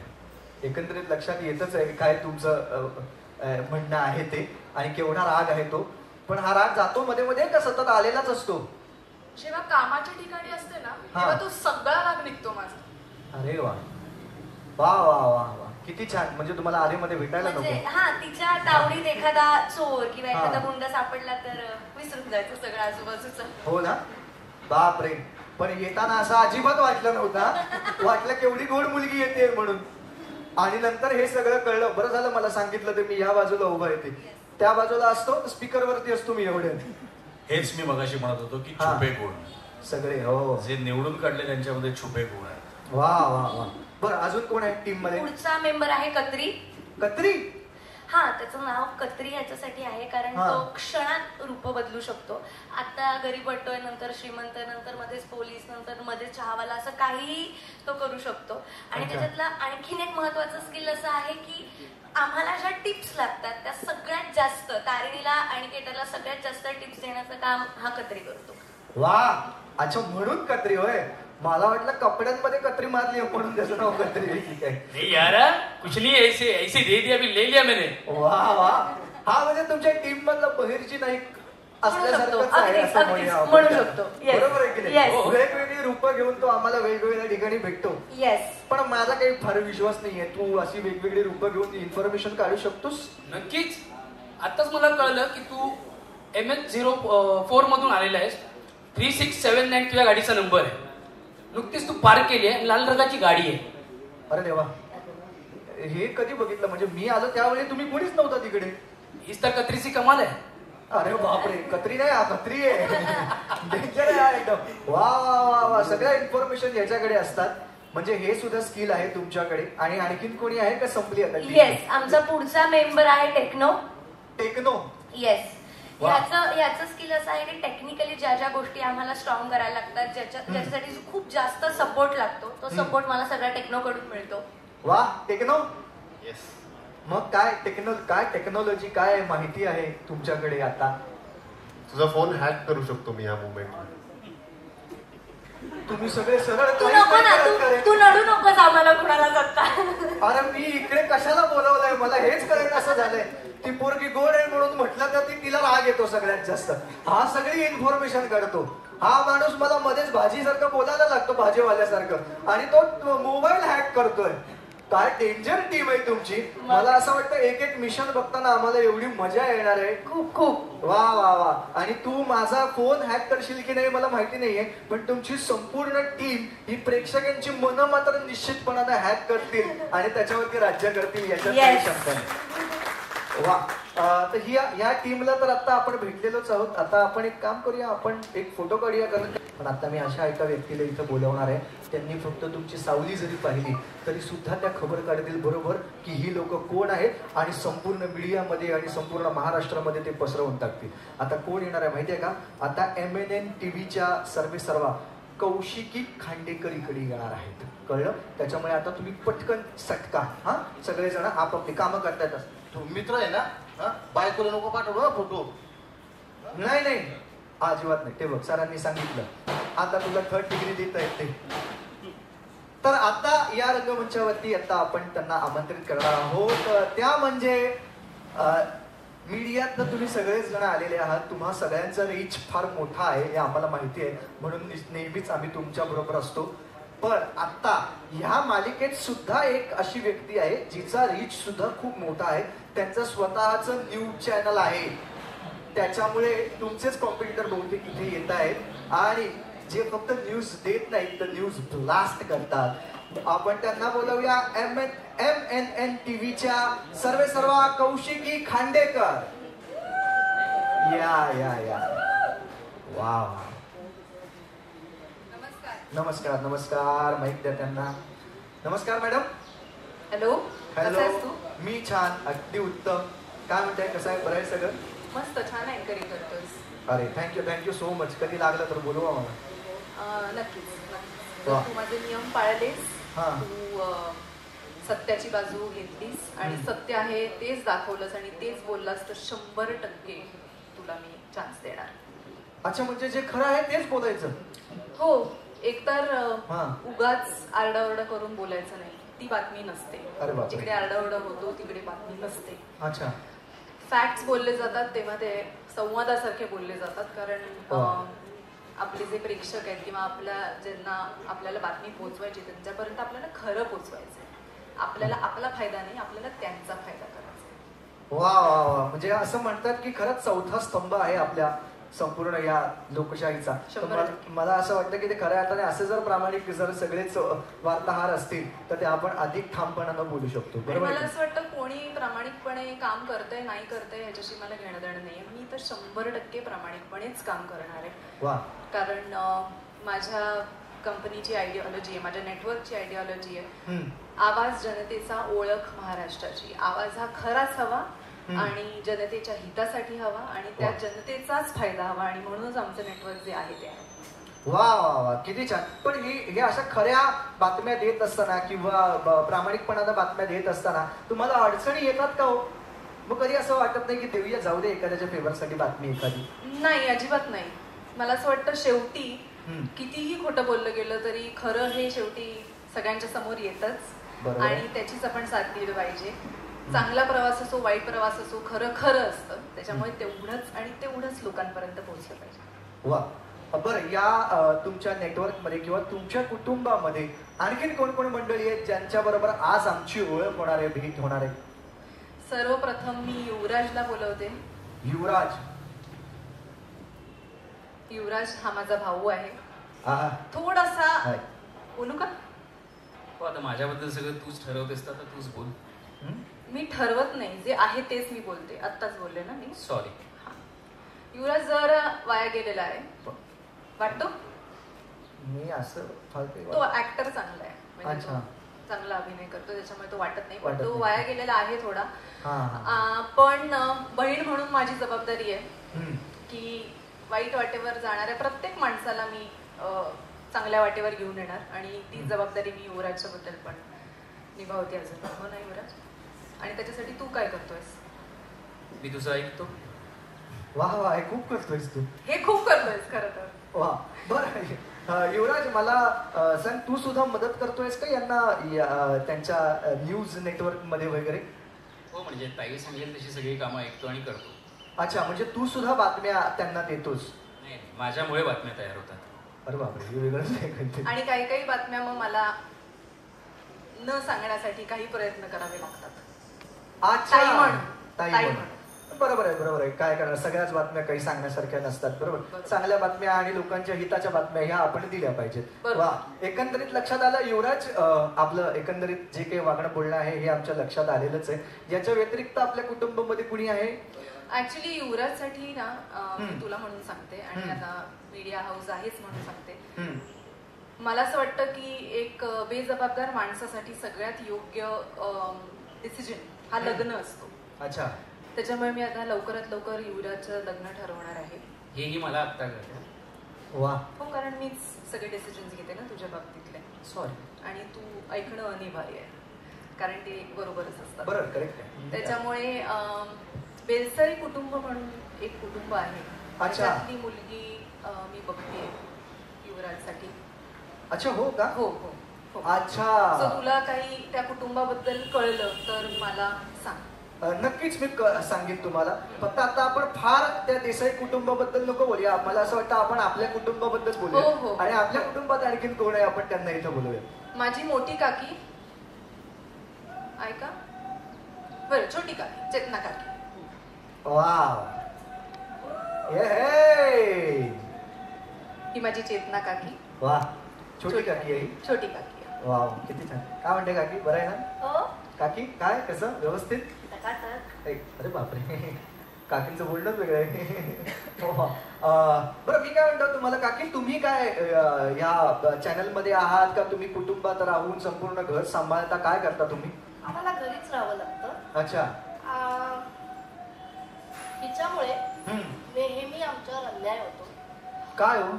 एकंदरीत लक्षात येतच आहे काय तुमचं म्हणणं आहे ते आणि केवढा राग आहे तो. पण हा राग जातो मध्ये मध्ये का सतत आलेलाच असतो? जेव्हा कामाच्या ठिकाणी असते ना तेव्हा तो सगळा राग निघतो माझा. अरे वा वा वा वा वा किती छान. म्हणजे तुम्हाला आधीमध्ये भेटायला नको. हा तिच्या तावडीत एखादा चोर किंवा एखादा गुंड सापडला तर विसरून जायचं सगळं आजूबाजूचं. हो ना बापरे. पण येताना असं अजिबात वाटलं नव्हता. वाटलं केवढी गोड मुलगी येते म्हणून. आणि नंतर हे सगळं कळलं. बरं झालं मला सांगितलं तर मी या बाजूला उभा येते. त्या बाजूला असतो स्पीकर वरती असतो मी एवढे. हेच मी मगाशी म्हणत होतो की छुपे गुण सगळे हो जे निवडून काढले त्यांच्यामध्ये छुपे गुण आहेत. वा वा वा. बरं अजून कोण आहे टीम मध्ये? पुढचा मेंबर आहे कत्री. कत्री हा त्याचं नाव कत्री याच्यासाठी आहे कारण तो क्षणात रूप बदलू शकतो. आता गरीब वाटतोय नंतर श्रीमंत नंतर मध्येच पोलीस नंतर मध्येच चहावाला असं काहीही तो करू शकतो. आणि त्याच्यातला आणखीन एक महत्वाचं स्किल असं आहे की आम्हाला ज्या टिप्स लागतात त्या सगळ्यात जास्त तारिणीला आणि केटरला सगळ्यात जास्त टिप्स देण्याचं काम हा कत्री करतो. वा अच्छा म्हणून कत्री होय. मला वाटलं कपड्यांमध्ये कत्री मारली म्हणून त्याचं नाव कत्री. ठीक आहे नहीं यार कुछ नहीं ऐसे ऐसे दे दिया अभी ले लिया मैंने. वा वा. हा म्हणजे तुमच्या टीम मधला बहिरची नाही असल्यासारखंच आहे असं म्हणू शकतो. बरोबर आहे की नाही? वेगवेगळी रूपं घेऊन तो आम्हाला वेगवेगळ्या ठिकाणी भेटतो. पण माझा काही फार विश्वास नाहीये तू अशी वेगवेगळी रूपं घेऊन इन्फॉर्मेशन काढू शकतोस. नक्कीच. आताच मला कळलं की तू MS04 मधून आलेला आहेस. 3679 तुझ्या गाडीचा नंबर आहे. नुकतीच तू पार्क केली आहे लाल रंगाची गाडी आहे. अरे देवा हे कधी बघितलं? म्हणजे मी आलो त्यावेळी तुम्ही कोणीच नव्हता तिकडे. हीच तर कत्रीची कमाल आहे. अरे बापरे कत्री नाही हा कत्री आहे. डेंजर आहे एकदम. वा वा वा वा. सगळ्या इन्फॉर्मेशन याच्याकडे असतात. म्हणजे हे सुद्धा स्किल आहे तुमच्याकडे. आणि आणखीन कोणी आहे का संपली आता? येस आमचा पुढचा मेंबर आहे टेक्नो. येस याचं स्किल असं आहे की टेक्निकली ज्या ज्या गोष्टी आम्हाला स्ट्रॉंग करायला लागतात ज्याच्यासाठी खूप जास्त सपोर्ट लागतो तो सपोर्ट मला सगळ्या टेक्नोकडून मिळतो. वा टेक्नो. येस. मग काय टेक्नॉलॉजी काय माहिती आहे तुमच्याकडे? आता तुझा फोन हॅक करू शकतो मी या मोमेंटला. तुम्ही सगळे सरळ तू नको ना तू नडू नकोस आम्हाला कुणाला जाता. अरे मी इकडे कशाला बोलवलंय मला हेच कळत असं झालंय. ती पोरगी गोड आहे म्हणून म्हटलं तर तिला राग येतो सगळ्यात जास्त. हा सगळी इन्फॉर्मेशन काढतो. हा माणूस मला मध्येच भाजीसारखं बोलायला लागतो भाजीवाल्यासारखं आणि तो मोबाईल हॅक करतोय. काय डेंजर टीम आहे तुमची. मला असं वाटतं एक एक मिशन बघताना आम्हाला एवढी मजा येणार आहे. खूप वा वा वा. आणि तू माझा फोन हॅक करशील की नाही मला माहिती नाहीये पण तुमची संपूर्ण टीम ही प्रेक्षकांची मनं मात्र निश्चितपणाने हॅक करतील आणि त्याच्यावरती राज्य करतील याच्यात काही शंका नाही. वा. तर या टीमला तर आता आपण भेटलेलोच आहोत. आता आपण एक काम करूया आपण एक फोटो काढूया. कारण पण आता मी अशा एका व्यक्तीला इथं बोलवणार आहे. त्यांनी फक्त तुमची सावली जरी पाहिली तरी सुद्धा त्या खबर काढतील बरोबर की ही लोक कोण आहेत आणि संपूर्ण मीडियामध्ये आणि संपूर्ण महाराष्ट्रामध्ये ते पसरवून टाकतील. आता कोण येणार आहे माहितीये का? आता MNN TVच्या सर्वेसर्वा कौशिकी खांडेकर इकडे येणार आहेत. कळलं? त्याच्यामुळे आता तुम्ही पटकन सटका. हा सगळेजण आपापली कामं करतायत. तू मित्र आहे ना बायकोला नको पाठवू ना फोटो. नाही अजिबात नाही. ते बघ सरांनी सांगितलं आता तुला 3rd डिग्री देता येते. तर आता या रंगमंचावरती आता आपण त्यांना आमंत्रित करणार आहोत. त्या म्हणजे मीडियातनं तुम्ही सगळेच जण आलेले आहात, तुम्हा सगळ्यांचा रीच फार मोठा आहे हे आम्हाला माहिती आहे, म्हणून नेहमीच आम्ही तुमच्या बरोबर असतो. पण आता ह्या मालिकेत सुद्धा एक अशी व्यक्ती आहे जिचा रीच सुद्धा खूप मोठा आहे. त्यांचं स्वतःचं न्यूज चॅनल आहे, त्याच्यामुळे तुमचेच कॉम्पिटिटर बहुतेक इथे येत आहेत आणि जे फक्त न्यूज देत नाहीत तर न्यूज ब्लास्ट करतात. आपण त्यांना बोलवूया MNN टीव्हीच्या सर्वेसर्वा कौशिकी खांडेकर. या या या वा. नमस्कार नमस्कार. माईक द्या त्यांना. नमस्कार मॅडम. हॅलो. हॅलो. मी छान, अगदी उत्तम. काय म्हणताय, कसं आहे, बरं आहे सगळं? मस्त, छान अँकरिंग करतोस. अरे थँक्यू सो मच. कधी लागलं तर बोलवा मला. नक्कीच. तू माझे नियम पाळलेस, तू सत्याची बाजू घेतलीस आणि सत्य आहे तेच दाखवलंस आणि तेच बोललास तर 100% तुला मी चान्स देणार. अच्छा, म्हणजे जे खरं आहे तेच बोलायचं? हो. एकतर उगाच आरडाओरडा करून बोलायचं नाही, ती बातमी नसते. जिकडे आरडाओरडा होतो तिकडे बातमी नसते. अच्छा. फॅक्ट्स बोलले जातात तेव्हा ते संवादासारखे बोलले जातात, कारण आपले जे प्रेक्षक आहेत किंवा ज्यांना आपल्याला बातमी पोहोचवायची त्यांच्यापर्यंत आपल्याला खरं पोहोचवायचं. आपल्याला आपला फायदा नाही, आपल्याला त्यांचा फायदा करायचा. वा वा वा. म्हणजे असं म्हणतात की खरंच चौथा स्तंभ आहे आपल्या संपूर्ण या लोकशाहीचा. मला असं वाटतं की ते खऱ्या अर्थाने असे जर प्रामाणिक जर सगळेच वार्ताहर असतील तर ते आपण अधिक ठामपणानं बोलू शकतो. मला असं वाटतं कोणी प्रामाणिकपणे काम करतंय नाही करतंय ह्याच्याशी मला घेणं देणं नाहीये. मी तर 100% प्रामाणिकपणेच काम करणार आहे. वा. कारण माझ्या कंपनीची आयडिओलॉजी आहे, माझ्या नेटवर्कची आयडिओलॉजी आहे, आवाज जनतेचा, ओळख महाराष्ट्राची. आवाज हा खराच हवा आणि जनतेच्या हितासाठी हवा आणि त्या जनतेचाच फायदा हवा आणि म्हणूनच आमचं नेटवर्क जे आहे ते आहे. वा वा वा, किती छान. पण हे अशा खऱ्या बातम्या देत असताना किंवा प्रामाणिकपणानं बातम्या देत असताना तुम्हाला अडचणी येतात का हो? मग कधी असं वाटत नाही की देऊया, जाऊ दे एखाद्याच्या फेवरसाठी बातमी एखादी? नाही, अजिबात नाही. मला असं वाटतं शेवटी कितीही खोटं बोललं गेलं तरी खरं हे शेवटी सगळ्यांच्या समोर येतच आणि त्याचीच आपण साथ दिली पाहिजे. चांगला प्रवास असो, वाईट प्रवास असो, खरं खरं असतं. त्याच्यामुळे तेवढंच आणि तेवढंच लोकांपर्यंत पोहोचलं पाहिजे. वा. बरं, या तुमच्या नेटवर्कमध्ये किंवा तुमच्या कुटुंबामध्ये आणखीन कोण कोण मंडळी आहेत ज्यांच्या बरोबर आज आमची ओळख होणार आहे, भेट होणार आहे? सर्वप्रथम मी युवराजला बोलवते. युवराज हा माझा भाऊ आहे. थोडासा बोलू का? आता माझ्याबद्दल सगळं तूच ठरवतेस तर तूच बोल. मी ठरवत नाही, जे आहे तेच मी बोलते. आत्ताच बोलले ना मी. सॉरी. युवराज जरा वाया गेलेला आहे वाटतो. मी असं तो ऍक्टर चांगला आहे, म्हणजे चांगला अभिनय करतो, त्याच्यामुळे तो वाटत नाही. पण तो वाया गेलेला आहे थोडा. पण बहीण म्हणून माझी जबाबदारी आहे की वाईट वाटेवर जाणाऱ्या प्रत्येक माणसाला मी चांगल्या वाटेवर घेऊन येणार आणि ती जबाबदारी मी युवराजच्या बद्दल पण निभावते अजून. हो ना युवराज? आणि त्याच्यासाठी तू काय करतोयस? मी तुझं ऐकतो. वा वा, हे खूप करतोयस तू. हे खूप करतोयस खरं तर. वा. बरं युवराज, मला सांग, तू सुद्धा मदत करतोयस का यांना त्यांच्या न्यूज नेटवर्क मध्ये वगैरे? हो, म्हणजे ताई सांगेल तशी सगळी कामं ऐकतो आणि करतो. अच्छा, म्हणजे तू सुद्धा बातम्या त्यांना देतोस? नाही, माझ्यामुळे बातम्या तयार होतात. अरे बापरे, वेगळंच. आणि काही काही बातम्या मग मला न सांगण्यासाठी काही प्रयत्न करावे लागतात. बरोबर आहे. काय करणार, सगळ्याच बातम्या काही सांगण्यासारख्या नसतात. बरोबर. चांगल्या बातम्या आणि लोकांच्या हिताच्या बातम्या ह्या आपण दिल्या पाहिजेत. वा. एकंदरीत लक्षात आलं युवराज, आपलं एकंदरीत जे काही वागणं बोलणं आहे हे आमच्या लक्षात आलेलंच आहे. याच्या व्यतिरिक्त आपल्या कुटुंबामध्ये कुणी आहे? ऍक्च्युली युवराजसाठी ना मी तुला म्हणून सांगते आणि आता मीडिया हाऊस आहेच म्हणून सांगते. मला असं वाटतं की एक बेजबाबदार माणसासाठी सगळ्यात योग्य डिसिजन हा लग्न असतो. अच्छा. त्याच्यामुळे मी आता लवकरात लवकर युवराजचं लग्न ठरवणार आहे. हेही मला आत्ता कळलं. वा. हो, कारण मीच सगळे डिसिजन्स घेते ना तुझ्या बाबतीतले. सॉरी. आणि तू ऐकणं अनिवार्य आहे कारण ते बरोबरच असतात. बरोबर, करेक्ट आहे. त्याच्यामुळे बेलसरी कुटुंब म्हणून एक कुटुंब आहे. त्याच्यातली मुलगी मी बघते युवराजसाठी. अच्छा, हो का? हो हो हो. अच्छा. तुला काही त्या कुटुंबाबद्दल कळलं तर मला सांग. नक्कीच मी सांगेन तुम्हाला. फक्त आता आपण फार त्या देसाई कुटुंबाबद्दल नको बोलूया. मला असं वाटतं आपण आपल्या कुटुंबाबद्दल बोलूया. आणि आपल्या कुटुंबात आणखीन कोण आहे आपण त्यांना इथं बोलूया. माझी मोठी काकी, ऐका बरं, छोटी काकी चेतना काकी. वाव, ही माझी चेतना काकी. वा, छोटी काकी आहे. छोटी काकी. वाव, किती छान. काय म्हणते काकी, बरं आहे ना काकी? काय कसं व्यवस्थित? अरे बापरे, काकींचं बोलणंच वेगळं आहे. बरं, मी काय म्हणतो तुम्हाला काकी, तुम्ही काय या चॅनल मध्ये आहात का तुम्ही कुटुंबात राहून संपूर्ण घर सांभाळता? काय करता तुम्ही? आम्हाला घरीच राहावं लागतं. अच्छा. हिच्यामुळे नेहमी आमच्यावर अन्याय होतो. काय हो?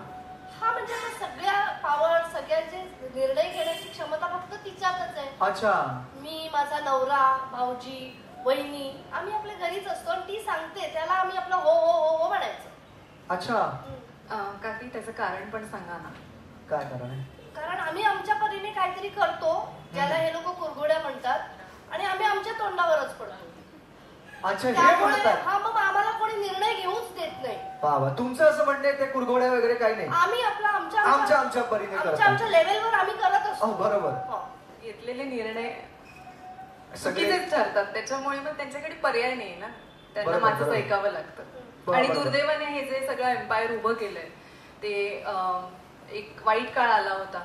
हा म्हणजे सगळ्या पावर, सगळ्यांचे निर्णय घेण्याची क्षमता फक्त तिच्यातच आहे. अच्छा. मी, माझा नवरा, भाऊजी, वहिनी, आम्ही आपल्या घरीच असतो आणि ती सांगते त्याला आम्ही आपलं हो हो हो हो म्हणायचं. अच्छा. काकी त्याचं कारण पण सांगा ना. काय कारण आहे? कारण आम्ही आमच्या परीने काहीतरी करतो ज्याला हे लोक कुरघोड्या म्हणतात आणि आम्ही आमच्या तोंडावरच पडतो. अच्छा, हे त्यामुळे म्हणतात. हा, मग आम्हाला कोणी निर्णय घेऊच देत नाही. बाबा, तुमचं असं म्हणणे ते कुरघोड्या वगैरे काही नाही. आम्ही आपला आमच्या परीने करतो. आमच्या लेवलवर आम्ही करत असतो. बरोबर. घेतलेले निर्णय चुकीचेच ठरतात, त्याच्यामुळे मग त्यांच्याकडे पर्याय नाही ना, त्यांना माझंच ऐकावं लागतं. आणि दुर्दैवाने हे जे सगळं एम्पायर उभं केलंय ते एक वाईट काळ आला होता,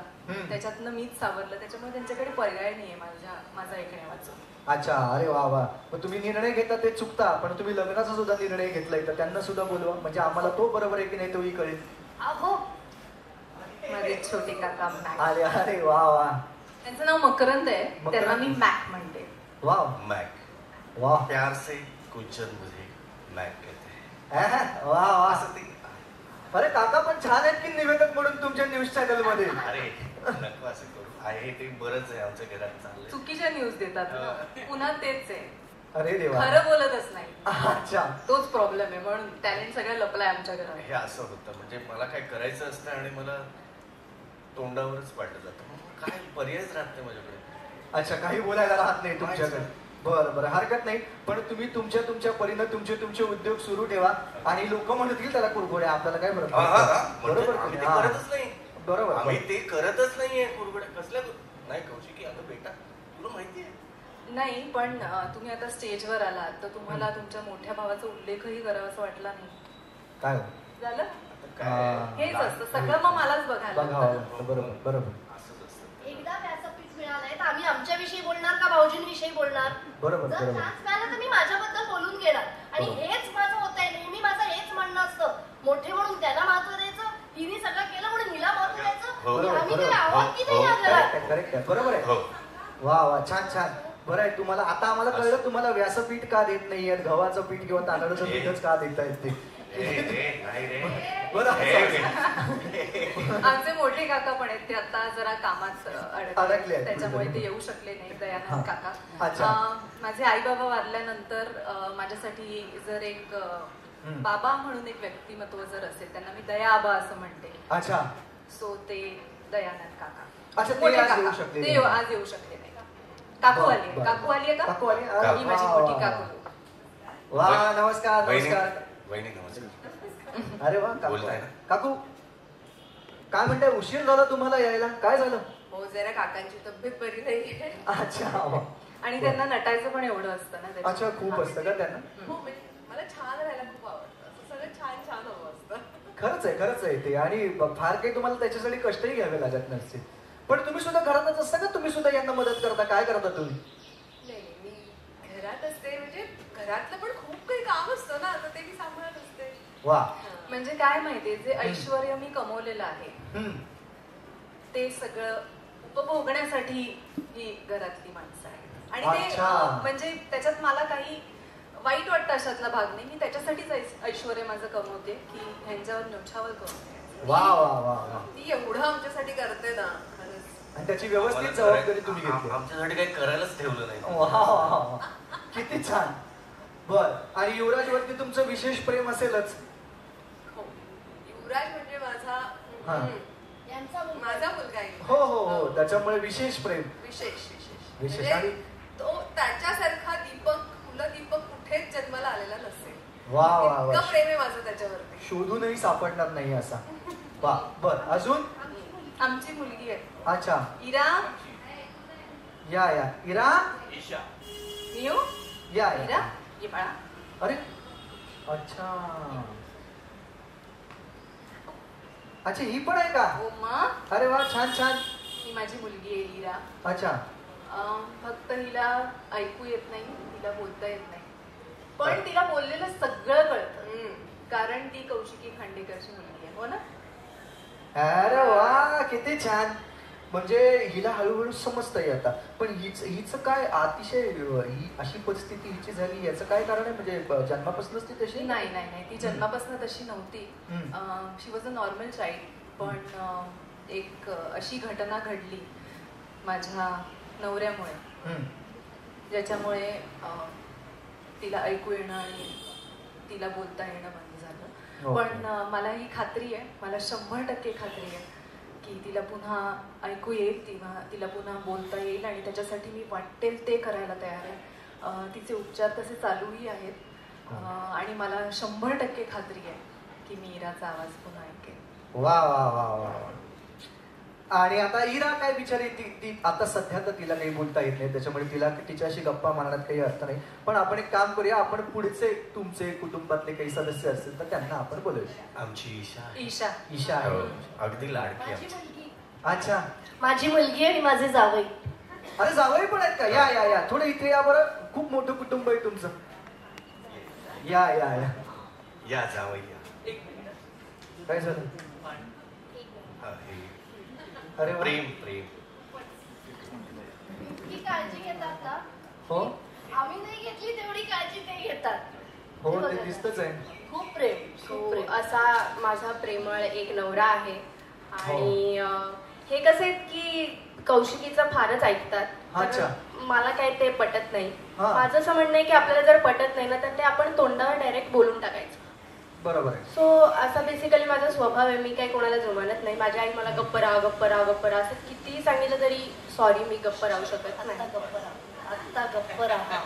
त्याच्यातनं मीच सावरलं, त्याच्यामुळे त्यांच्याकडे पर्याय नाहीये माझा ऐकण्या वाचून. अच्छा, अरे वा वा. मग तुम्ही निर्णय घेता ते चुकता, पण तुम्ही लग्नाचा सुद्धा निर्णय घेतलाय तर त्यांना सुद्धा बोलवा, म्हणजे आम्हाला तो बरोबर आहे की नाही तोही कळेल. माझे छोटे काका अरे अरे वा वा. त्यांचं नाव मकरंद आहे, त्यांना मी मॅक म्हणते. Wow, Mac. वाह, प्यार से कुछ जन मुझे मैक कहते हैं. वा वा. अरे काका पण छान आहेत की निवेदक म्हणून तुमच्या न्यूज चॅनल मध्ये. अरे नको असं करू, आहे ते बरंच आहे आमच्या घरात चाललंय. चुकीच्या न्यूज देतात पुन्हा तेच आहे. अरे देवा, खरं बोलतच नाही. अच्छा, तोच प्रॉब्लेम आहे, म्हणून टॅलेंट सगळं लपलाय आमच्या घरात. हे असं होतं, म्हणजे मला काय करायचं असतं आणि मला तोंडावरच पाडलं जातं, काय पर्यायच राहत नाही माझ्याकडे. अच्छा, काही बोलायला राहत नाही तुमच्याकडे. बरं बरं, हरकत नाही. पण तुम्ही तुमच्या परीनं तुमचे उद्योग सुरू ठेवा आणि लोक म्हणतील त्याला कुरघोड्या, आपल्याला काय बरोबर. आम्ही ते करतच नाही. बरोबर, आम्ही ते करतच नाहीये कुरघोड्या. कसल्या नाही कौशिकी, अगं बेटा तुला माहितीये नाही, पण तुम्ही आता स्टेजवर आलात तर तुम्हाला तुमच्या मोठ्या भावाचा उल्लेखही करावासा वाटला नाही. काय झालं? हेच असतं सगळं, मग मलाच बघायला. बरोबर बरोबर. एकदा व्यासपीठ मिळालंय तर आम्ही आमच्याविषयी बोलणार का भाऊजींविषयी बोलणार? बरोबर. जर चान्स मिळाला तर मी माझ्याबद्दल बोलून घेणार. आणि हेच माझं होत आहे, नेहमी माझं हेच म्हणणं असतं, मोठे म्हणून त्याला महत्व द्यायचं, हिने सगळं केलं म्हणून हिला महत्व द्यायचं. आम्ही काही आहोत की नाही या घरात? करेक्ट, बरोबर आहे. वा वा, छान छान. बरं आहे, तुम्हाला आता आम्हाला कळलं तुम्हाला व्यासपीठ का देत नाहीये, गव्हाचं पीठ किंवा तांदळाचं पीठच का देता येत ते. आमचे मोठे काका पण आहेत, ते आता जरा कामात अडकले, त्याच्यामुळे ते येऊ शकले नाही, दयानंद काका. माझे आई बाबा वारल्यानंतर माझ्यासाठी जर एक बाबा म्हणून एक व्यक्तिमत्व जर असेल, त्यांना मी दया आबा असं म्हणते. अच्छा. सो ते दयानंद काका. अच्छा, ते आज येऊ शकले नाही. काकू आली आहे का? काकू आली, ही माझी मोठी काकू. वा, नमस्कार. नमस्कार वहिनी, नमस्कार. अरे वा, काकू काय म्हणताय, उशीर झाला तुम्हाला यायला, काय झालं? हो, जरा काकांची तब्येत बरी नाही. अच्छा. आणि त्यांना नटायचं पण एवढं असतं ना. अच्छा, खूप असतं का त्यांना? मला छान राहायला खूप आवडतं, सगळं छान छान हवं असतं. खरंच आहे ते. आणि फार काही तुम्हाला त्याच्यासाठी कष्टही घ्यावे लागत नसते. पण तुम्ही सुद्धा घरातच असता का, तुम्ही सुद्धा यांना मदत करता, काय करता तुम्ही? नाही, मी घरात असते, म्हणजे घरातलं पण खूप काही काम असतं ना, तर ते मी सांभाळत असते. वा. म्हणजे काय माहितीये, जे ऐश्वर्य मी कमवलेलं आहे ते सगळं उपभोगण्यासाठी ही घरातली माणसं आहेत. आणि ते म्हणजे त्याच्यात मला काही वाईट वाटतं अशातला भाग नाही. मी त्याच्यासाठीच ऐश्वर्य माझं कमवते की ह्यांच्यावर न्योछावर कमवते. वा वा वा. ती एवढं आमच्यासाठी करते ना, आणि त्याची व्यवस्थित जबाबदारी तुम्ही घेतली. आमच्यासाठी काही करायलाच ठेवलं नाही. किती छान. बर, आणि युवराज वरती तुमचं विशेष प्रेम असेलच? युवराज म्हणजे माझा मुलगा आहे. हो हो हो, त्याच्यामुळे विशेष प्रेम. विशेष आणि तो त्याच्यासारखा दीपक आपलं दीपक कुठेच जन्माला आलेला नसेल. वा वा वा, इतकं प्रेम आहे माझं त्याच्यावरती. शोधूनही सापडणार नाही असा. वा, बर अजून? आमची मुलगी आहे. अच्छा, इरा. या या इरा. ईशा. येऊ या इरा, ये बाळा. अरे अच्छा अच्छा, ही पण आहे का? हो मग. अरे वा, छान छान. ही माझी मुलगी आहे इरा. अच्छा. फक्त हिला ऐकू येत नाही, तिला बोलता येत नाही, पण तिला बोललेलं सगळं कळतं, कारण ती कौशिकी खांडेकरची मुलगी आहे. हो ना? अरे वा, किती छान. म्हणजे हिला हळूहळू समजतंय आता. पण हिचं काय अतिशय ही अशी परिस्थिती हिची झाली, याचं काय कारण आहे? म्हणजे जन्मापासूनच ती तशी? नाही नाही नाही, ती जन्मापासून तशी नव्हती. शी वॉज अ नॉर्मल चाइल्ड. पण एक अशी घटना घडली माझ्या नवऱ्यामुळे, ज्याच्यामुळे तिला ऐकू येणं आणि तिला बोलता येणं बंद झालं. पण मला ही खात्री आहे, मला 100% खात्री आहे की तिला पुन्हा ऐकू येईल, तिला पुन्हा बोलता येईल, आणि त्याच्यासाठी मी वाटेल ते करायला तयार आहे. तिचे उपचार तसे चालूही आहेत, आणि मला 100% खात्री आहे की मी इराचा आवाज पुन्हा ऐकेल. वा वा वा वा. आणि आता इरा काय बिचारी, ती आता सध्या तर तिला काही बोलता येत नाही, त्याच्यामुळे तिला तिच्याशी गप्पा मारण्यात काही अर्थ नाही. पण आपण एक काम करूया, आपण पुढचे तुमचे कुटुंबातले काही सदस्य असतील तर त्यांना आपण बोलूया. आमची ईशा. ईशा. ईशा आहे. अगदी लाडकी आमची. अच्छा, माझी मुलगी आणि माझे जावई. अरे जावई पण आहेत का? या या या, थोडं इथे या बरं. खूप मोठं कुटुंब आहे तुमचं. या या या या जावई या. काय झालं? अरे प्रेम प्रेम. इतकी काळजी घेतात का? हो, आम्ही नाही घेतली तेवढी काळजी ते घेतात. हो, ते दिसतच आहे. खूप प्रेम, खूप प्रेम. असा माझा प्रेमळ एक नवरा आहे. आणि हे कसे की कौशिकीचं फारच ऐकतात. अच्छा. मला काही ते पटत नाही. हा. माझं असं म्हणणं आहे की आपल्याला जर पटत नाही ना, तर ते आपण तोंडावर डायरेक्ट बोलून टाकायचं. बरोबर आहे. सो असा बेसिकली माझा स्वभाव आहे. मी काही कोणाला जुमानत नाही. माझी आई मला गप्प राहा गप्प राहा गप्प राहा असं कितीही सांगितलं तरी सॉरी मी गप्प राहू शकत नाही. आत्ता गप्प राहा.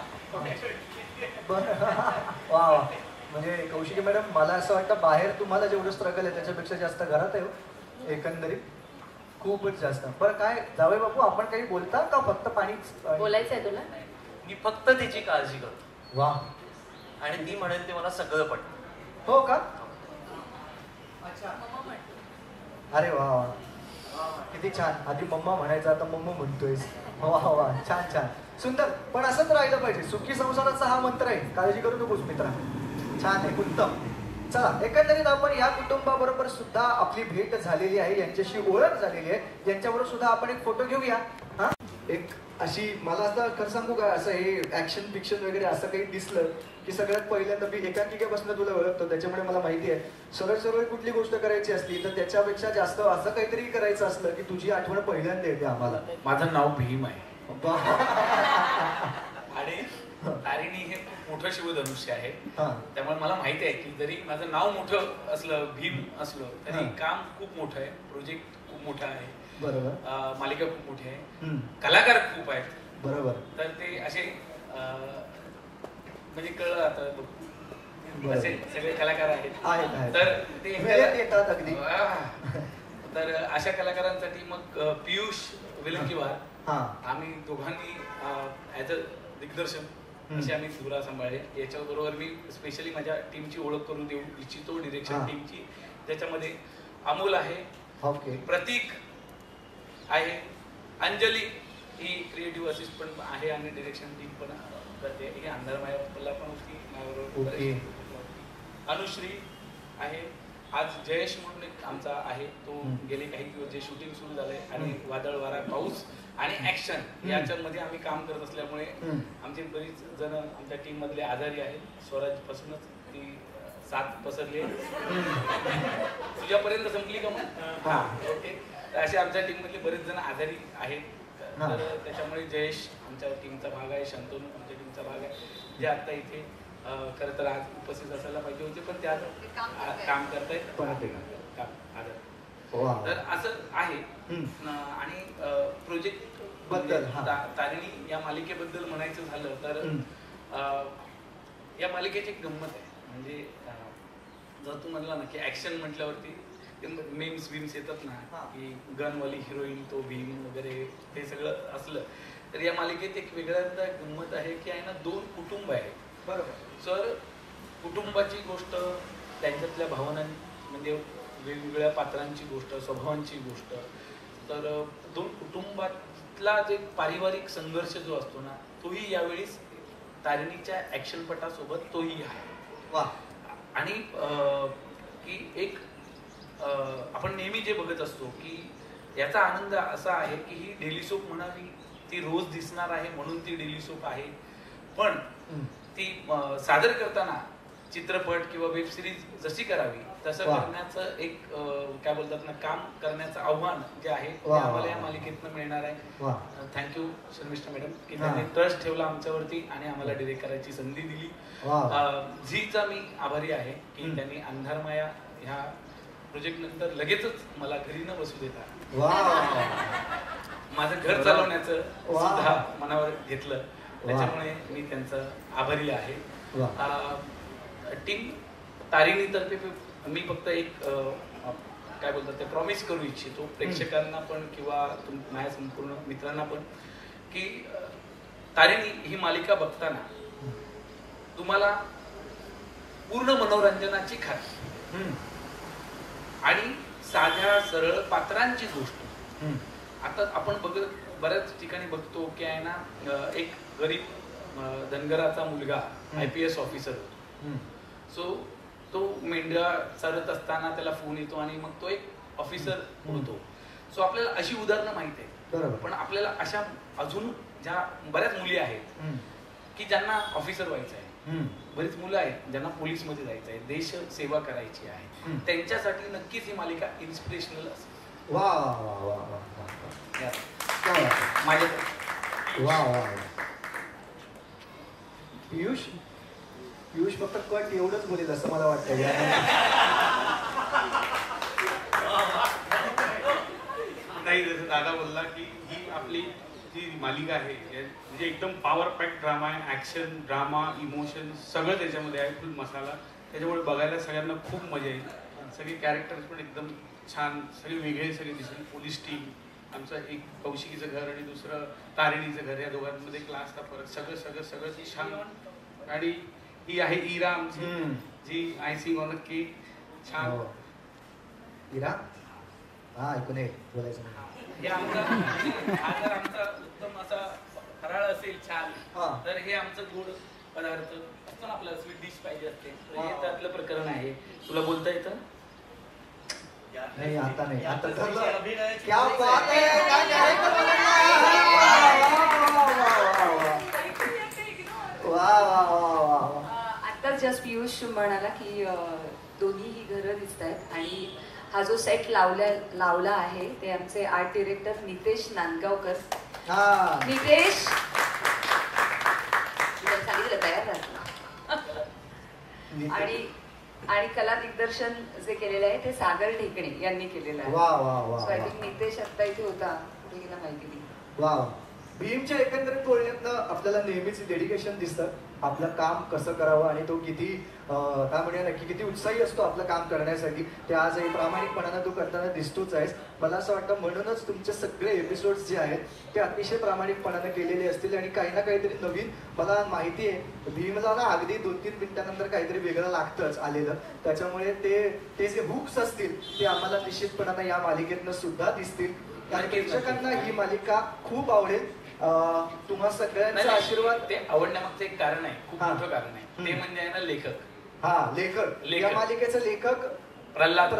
वा वा. म्हणजे कौशिकी मॅडम, मला असं वाटतं बाहेर तुम्हाला जेवढं स्ट्रगल आहे त्याच्यापेक्षा जास्त घरात आहे एकंदरीत, खूपच जास्त. बरं काय जावई बापू, आपण काही बोलता का फक्त पाणीच बोलायचंय तुला? मी फक्त तिची काळजी करतो. वा. आणि ती म्हणेल ते मला सगळं पटतं. हो का? अरे वा वा, किती छान. आधी मम्मा म्हणायचा, आता मम्मा म्हणतोयस. वा वा, छान छान, सुंदर. पण असंच राहिलं पाहिजे. सुखी संसाराचा हा मंत्र आहे, काळजी करू नकोस मित्रा. छान आहे, उत्तम. चला, एकंदरीत आपण या कुटुंबाबरोबर सुद्धा आपली भेट झालेली आहे, यांच्याशी ओळख झालेली आहे. यांच्याबरोबर सुद्धा आपण एक फोटो घेऊया. हा, एक अशी मला आता खरं सांगू का, असं हे ऍक्शन फिक्शन वगैरे असं काही दिसलं की सगळ्यात पहिल्यांदा मी एकांकिकेपासून तुला ओळखतो, त्याच्यामुळे मला माहिती आहे सरळ सरळ कुठली गोष्ट करायची असली तर त्याच्यापेक्षा जास्त असं काहीतरी करायचं असलं की तुझी आठवण पहिल्यांदा येते आम्हाला. माझं नाव भीम आहे आणि तारिणी हे खूप मोठं शिवधनुष्य आहे. त्यामुळे मला माहिती आहे की जरी माझं नाव मोठं असलं, भीम असलं, तरी काम खूप मोठं आहे, प्रोजेक्ट खूप मोठा आहे. बरोबर. मालिका खूप मोठी आहे, कलाकार खूप आहेत. बरोबर. तर ते असे म्हणजे कळलं आता असे सगळे कलाकार आहेत. तर ते येतात अगदी. तर अशा कलाकारांसाठी मग पियुष विलंकीवार आम्ही दोघांनी ऍज अ दिग्दर्शन अशी आम्ही धुरा सांभाळले. याच्याबरोबर मी स्पेशली माझ्या टीमची ओळख करून देऊ इच्छितो, डिरेक्शन टीमची, ज्याच्यामध्ये अमोल आहे, प्रतीक आहे, अंजली ही क्रिएटिव्ह असिस्टंट आहे आणि डिरेक्शन टीम पण करते. ही अंधारमायाला पण होती, अनुश्री आहे. आज जयेश म्हणून एक आमचा आहे, तो गेले काही दिवस जे शूटिंग सुरू झालंय आणि वादळ वारा पाऊस आणि ऍक्शन याच्यामध्ये आम्ही काम करत असल्यामुळे आमचे बरीच जण आमच्या टीम मधले आजारी आहेत. स्वराज पासूनच ती साथ पसरली तुझ्यापर्यंत संपली का मग? ओके. असे आमच्या टीम मधले बरेच जण आजारी आहेत. तर त्याच्यामुळे जयेश आमच्या टीमचा भाग आहे, शंतनू आमच्या टीमचा भाग आहे, जे आता इथे खरं तर आज उपस्थित असायला पाहिजे होते पण त्या काम करतायत. तर असं आहे. आणि प्रोजेक्ट बद्दल तारिणी या मालिकेबद्दल म्हणायचं झालं तर या मालिकेची एक गंमत आहे. म्हणजे जर तू म्हणला ना की ऍक्शन म्हटल्यावरती मेम्स विम्स येतात ना की गनवाली हिरोईन तो भीम वगैरे ते सगळं असलं तर या मालिकेत एक वेगळ्या गंमत आहे की आहे ना 2 कुटुंब आहेत. बरोबर. सर कुटुंबाची गोष्ट, त्यांच्यातल्या भावना म्हणजे वेगवेगळ्या पात्रांची गोष्ट, स्वभावांची गोष्ट, तर 2 कुटुंबातला जे पारिवारिक संघर्ष जो असतो ना तोही यावेळी तारिणीच्या ऍक्शनपटासोबत तोही आहे. वा. आणि की एक आपण नेहमी जे बघत असतो की याचा आनंद असा आहे की ही डेली सोप म्हणावी, ती रोज दिसणार आहे म्हणून ती डेली सोप आहे, पण ती सादर करताना चित्रपट किंवा वेब सिरीज जशी करावी तसं करण्याचं एक काय बोलतात ना काम करण्याचं आव्हान जे आहे ते आम्हाला या मालिकेतनं मिळणार आहे. थँक्यू शर्मिष्ठा मॅडम की त्यांनी ट्रस्ट ठेवला आमच्यावरती आणि आम्हाला डिरेक्ट करायची संधी दिली. झीचा मी आभारी आहे की त्यांनी अंधारमाया ह्या प्रोजेक्ट नंतर लगेचच मला घरी न बसू देता माझं घर चालवण्याचं सुद्धा मनावर घेतलं, त्याच्यामुळे मी त्यांचं आभारी आहे. टीम तारिणीतर्फे मी फक्त एक काय बोलतात ते प्रॉमिस करू इच्छितो प्रेक्षकांना पण किंवा माझ्या संपूर्ण मित्रांना पण की तारिणी ही मालिका बघताना तुम्हाला पूर्ण मनोरंजनाची खात्री आणि साध्या सरळ पात्रांची गोष्ट. आता आपण बऱ्याच ठिकाणी बघतो की आहे ना एक गरीब धनगराचा मुलगा IPS ऑफिसर, सो तो मेंढ्या चालत असताना त्याला फोन येतो आणि मग तो एक ऑफिसर होतो. सो आपल्याला अशी उदाहरणं माहिती आहेत, पण आपल्याला अशा अजून ज्या बऱ्याच मुली आहेत की ज्यांना ऑफिसर व्हायचं आहे, बरीच मुलं आहेत ज्यांना पोलीस मध्ये जायचं आहे, देश सेवा करायची आहे, त्यांच्यासाठी नक्कीच ही मालिका इन्स्पिरेशनल असेल. वा वा वा वा माझ्या वा वा. पियुष फक्त कट एवढंच बोलेल असं मला वाटतं. नाही, जसं दादा बोलला की ही आपली जी मालिका आहे म्हणजे एकदम पॉवर पॅक ड्रामा आहे, ऍक्शन ड्रामा इमोशन सगळं त्याच्यामध्ये आहे, फुल मसाला. त्याच्यामुळे बघायला सगळ्यांना खूप मजा येईल. सगळे कॅरेक्टर्स पण एकदम छान, सगळे वेगळे सगळे दिसेल. पोलीस टीम, आमचं एक कौशिकीचं घर आणि दुसरं तारिणीचं घर, या दोघांमध्ये क्लासचा फरक, सगळं छान. आणि ही आहे इरा आमची जी आयसिंग ऑन द केक. छान. इरा हा ऐकून बोलायचं. हे आमचा हा जर आमचा उत्तम असा फराळ असेल छान, तर हे आमचं गोड पदार्थ असतो ना, आपल्याला स्वीट डिश पाहिजे असते, हे त्यातलं प्रकरण आहे. तुला बोलता येतं? नाही आता नाही, आता आताच जस्ट पियुष म्हणाला की दोन्ही ही घरं दिसत आहेत आणि हा जो सेट लावला आहे ते आमचे आर्ट डिरेक्टर नितेश नांदगावकर. नितेश सांगितलं तयार राहतो. आणि कला दिग्दर्शन जे केलेलं आहे ते सागर ढेकणे यांनी केलेलं आहे. सो आय थिंक नितेश आता इथे होता, कुठे गेला माहिती नाही. वा. भीमच्या एकंदरीत बोलण्यातनं आपल्याला नेहमीच डेडिकेशन दिसतं, आपलं काम कसं करावं आणि तो किती काय म्हणूया नक्की किती उत्साही असतो आपलं काम करण्यासाठी. ते आजही प्रामाणिकपणानं तो करताना दिसतोच आहेस. मला असं वाटतं म्हणूनच तुमचे सगळे एपिसोड्स जे आहेत ते अतिशय प्रामाणिकपणानं केलेले असतील आणि काही ना काहीतरी नवीन. मला माहिती आहे भीमला ना अगदी 2-3 मिनिटानंतर काहीतरी वेगळं लागतंच आलेलं, त्याच्यामुळे ते जे हुक्स असतील ते आम्हाला निश्चितपणानं या मालिकेतनं सुद्धा दिसतील आणि प्रेक्षकांना ही मालिका खूप आवडेल. तुम्हा सगळ्यांचा आशीर्वाद. ते आवडण्यामागचं एक कारण आहे, खूप मोठं कारण आहे, ते म्हणजे आहे ना लेखक. लेखक. या मालिकेचं लेखक प्रल्हाद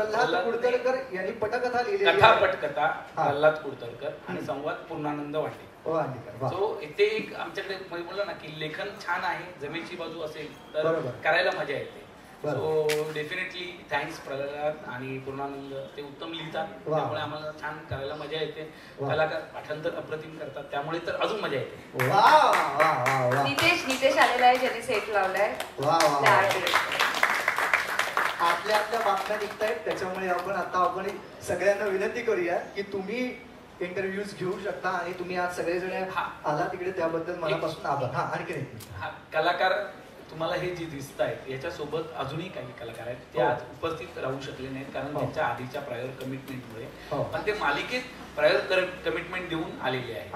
कुडतरकर यांनी पटकथा लिहिली. पटकथा प्रल्हाद कुडतरकर आणि संवाद पूर्णानंद वाटेकर. सो इथे एक आमच्याकडे बोललो ना की लेखन छान आहे, जमेची बाजू असेल तर करायला मजा येते. सो डेफिनेटली थँक्स प्रल्हाद आणि पूर्णानंद, ते उत्तम लिहितात त्यामुळे आम्हाला छान करायला मजा येते. कलाकार पाठांतर अप्रतिम करतात त्यामुळे तर अजून मजा येते. नितेश आलेला आहे ज्यांनी सेट लावलाय. आपल्या बातम्या निघतायत त्याच्यामुळे आपण सगळ्यांना विनंती करूया की तुम्ही इंटरव्ह्यूज घेऊ शकता आणि तुम्ही आज सगळेजण आला तिकडे त्याबद्दल मनापासून आभार. हा आणखी कलाकार तुम्हाला हे जे दिसत आहेत याच्यासोबत अजूनही काही कलाकार आहेत ते आज उपस्थित राहू शकले नाहीत कारण त्यांच्या आधीच्या प्रायर कमिटमेंटमुळे पण ते मालिकेत प्रायर कमिटमेंट देऊन आलेले आहे.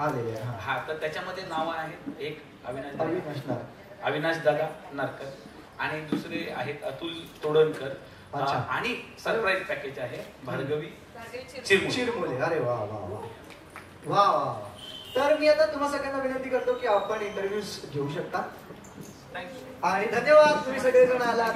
हा तर त्याच्यामध्ये नाव आहेत एक अविनाश दादा नरकर आणि दुसरे आहेत अतुल तोडणकर आणि सरप्राईज पॅकेज आहे भार्गवी चिरमुले. अरे वा वा वा वा वा. तर मी आता तुम्हा सगळ्यांना विनंती करतो की आपण इंटरव्ह्यूज घेऊ शकता आणि धन्यवाद तुम्ही सगळेजण आला.